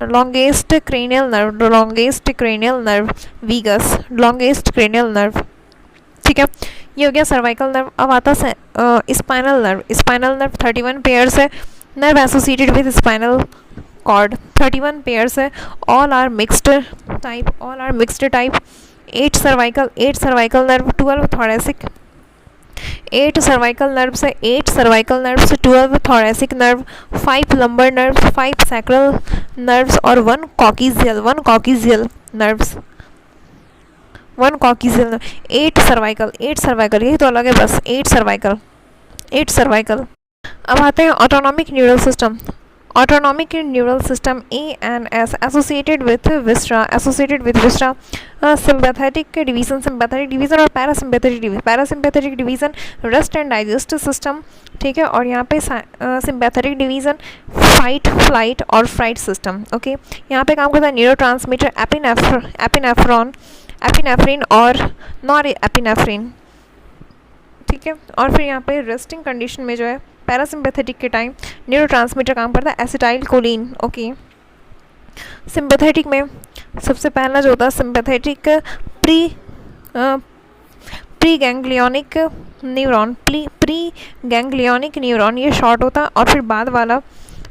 longest cranial nerve vagus, longest cranial nerve, ठीक है। ये हो गया सर्वाइकल नर्व। अब आता है स्पाइनल नर्व 31 पेयर्स है, nerve associated with spinal cord 31 pairs है, all are mixed type, 8 cervical nerve, 12 thoracic, 8 cervical nerves है, 8 cervical nerves, 12 thoracic nerve, 5 lumbar nerves, 5 sacral nerves और 1 कॉकिजियल नर्व्स, 1 कॉकिजियल, 8 सर्वाइकल, यही तो अलग है बस, 8 सर्वाइकल। अब आते हैं autonomic neural system. Autonomic neural system ANS associated with viscera, sympathetic division और parasympathetic division rest and digest system, ठीक है। और यहाँ पे sympathetic division fight, flight और fright system, ओके। यहाँ पे काम करता है न्यूरोट्रांसमीटर एपिनेफ्रिन और नॉरएपिनेफ्रिन, ठीक है। और फिर यहाँ पे रेस्टिंग कंडीशन में जो है पैरासिम्पैथेटिक के टाइम न्यूरोट्रांसमीटर काम करता है एसिटाइल कोलिन, ओके। सिंपैथेटिक में सबसे पहला जो होता है सिंपैथेटिक प्री गैंग्लियोनिक न्यूरॉन, ये शॉर्ट होता है। और फिर बाद वाला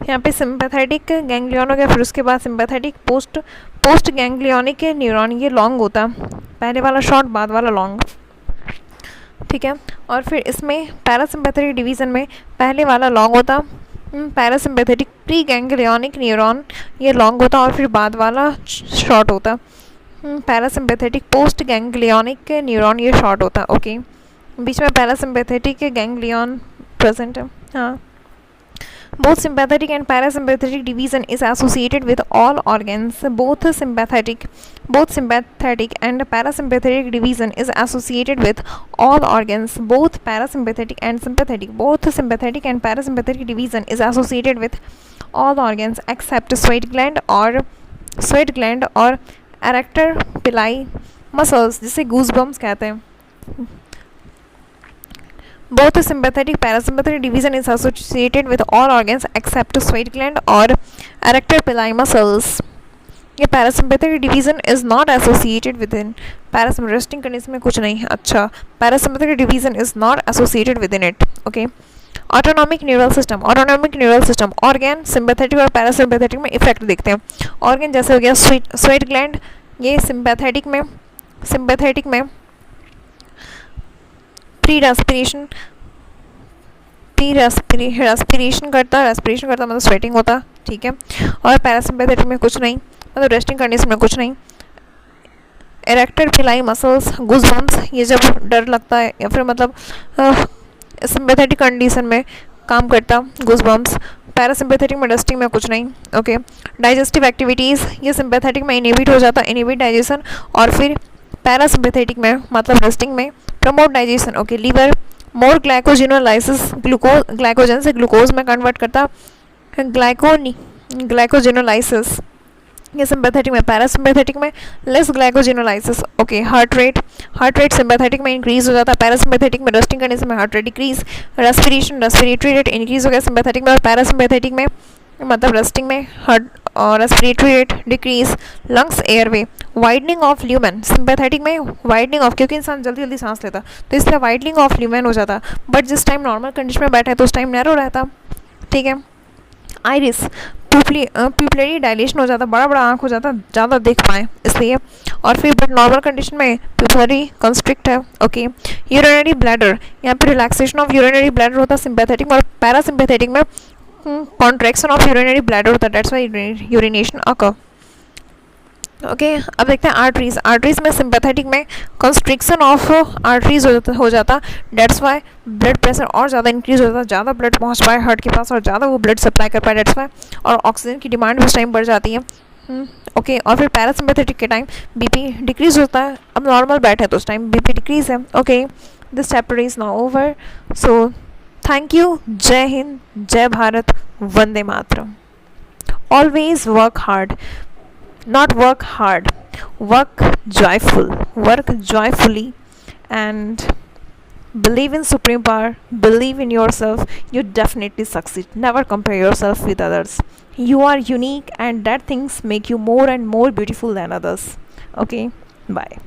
यहाँ पे सिंपैथेटिक गैंग्लियन हो गया, फिर उसके बाद सिंपैथेटिक पोस्ट गैंग्लियोनिक न्यूरॉन, ये लॉन्ग होता, पहले वाला शॉर्ट बाद वाला लॉन्ग, ठीक है। और फिर इसमें पैरासिम्पैथेटिक डिवीज़न में पहले वाला लॉन्ग होता, पैरासिम्पैथेटिक प्री गैंग्लियोनिक न्यूरॉन, ये लॉन्ग होता और फिर बाद वाला शॉर्ट होता, पैरासिम्पैथेटिक पोस्ट गैंग्लियोनिक न्यूरॉन, ये शॉर्ट होता, ओके। बीच में पैरासिम्पैथेटिक गैंग्लियन प्रेजेंट है, हाँ। Both sympathetic and parasympathetic division is associated with all organs. Both sympathetic and parasympathetic division is associated with all organs. Both sympathetic and parasympathetic division is associated with all organs except sweat gland or erector pili muscles, जिसे goosebumps कहते हैं। Both sympathetic parasympathetic division is associated with all organs except sweat gland or erector pili muscles. ये parasympathetic division is not associated with in resting condition में कुछ नहीं, अच्छा। Parasympathetic division is not associated with in it, okay. Autonomic neural system organ sympathetic और parasympathetic में effect देखते हैं। Organ जैसे हो गया स्वेट ग्लैंड, ये सिंपैथेटिक में रेस्पिरेशन करता मतलब स्वेटिंग होता, ठीक है। और पैरासिम्पैथेटिक में कुछ नहीं, मतलब रेस्टिंग कंडीशन में कुछ नहीं। एरेक्टर पिलाई मसल्स, गूज़बम्प्स, ये जब डर लगता है या फिर मतलब सिंपैथेटिक कंडीशन में काम करता, गूज़बम्प्स। पैरासिम्पैथेटिक में रेस्टिंग में कुछ नहीं, ओके। डाइजेस्टिव एक्टिविटीज़, ये सिंपैथेटिक में इनहिबिट हो जाता, इनहिबिट डाइजेशन। और फिर पैरासिम्पैथेटिक में मतलब रेस्टिंग में प्रमोट डाइजेशन, ओके। लीवर मोर ग्लाइकोजिनोलाइसिस, ग्लाइकोजन से ग्लूकोज में कन्वर्ट करता, ग्लाइकोजिनोलाइसिस, ये सिंपैथेटिक में। पैरासिम्पैथेटिक में less glycogenolysis, okay. Heart rate sympathetic में इंक्रीज हो जाता है, पैरासिम्पैथेटिक में रेस्टिंग कंडीशन में heart rate decrease. Respiratory rate increase हो गया सिंपैथेटिक में, और पैरासिम्पैथेटिक में मतलब रेस्टिंग में हार्ट और respiratory rate decrease. Lungs airway, widening of lumen, sympathetic में वाइडनिंग ऑफ, क्योंकि इंसान जल्दी सांस लेता तो इसलिए वाइडनिंग ऑफ ल्यूमेन हो जाता, बट जिस टाइम नॉर्मल कंडीशन में बैठा है तो उस टाइम नैरो रहता, ठीक है। आइरिस प्यूपिलरी डायलेशन हो जाता, बड़ा आँख हो जाता, ज़्यादा देख पाए इसलिए। और फिर बट नॉर्मल कंडीशन में प्यूपिलरी कंस्ट्रिक्ट है, ओके। यूरिनरी ब्लैडर, यहाँ पे रिलैक्सेशन ऑफ यूरिनरी ब्लैडर होता है सिंपैथेटिक में, और पैरासिम्पैथेटिक में कॉन्ट्रैक्शन ऑफ यूरिनरी ब्लैडर होता है, that's why urination occur, okay. अब देखते हैं आर्टरीज में सिंपैथेटिक में कंस्ट्रिक्शन ऑफ आर्टरीज हो जाता, दैट्स वाई ब्लड प्रेशर और ज़्यादा इंक्रीज हो जाता, ज़्यादा ब्लड पहुंच पाए हार्ट के पास और ज़्यादा वो ब्लड सप्लाई कर पाए, दैट्स वाई। और ऑक्सीजन की डिमांड उस टाइम बढ़ जाती है, ओके। और फिर पैरासिम्पैथेटिक के टाइम बीपी डिक्रीज होता है, अब नॉर्मल बैठे तो उस टाइम बीपी डिक्रीज है, ओके। This chapter is now over, so thank you. जय हिंद, जय भारत, वंदे मातरम। Always work hard, not work hard, work joyfully, and believe in supreme power, believe in yourself, you definitely succeed. Never compare yourself with others. You are unique, and that things make you more and more beautiful than others. Okay, bye.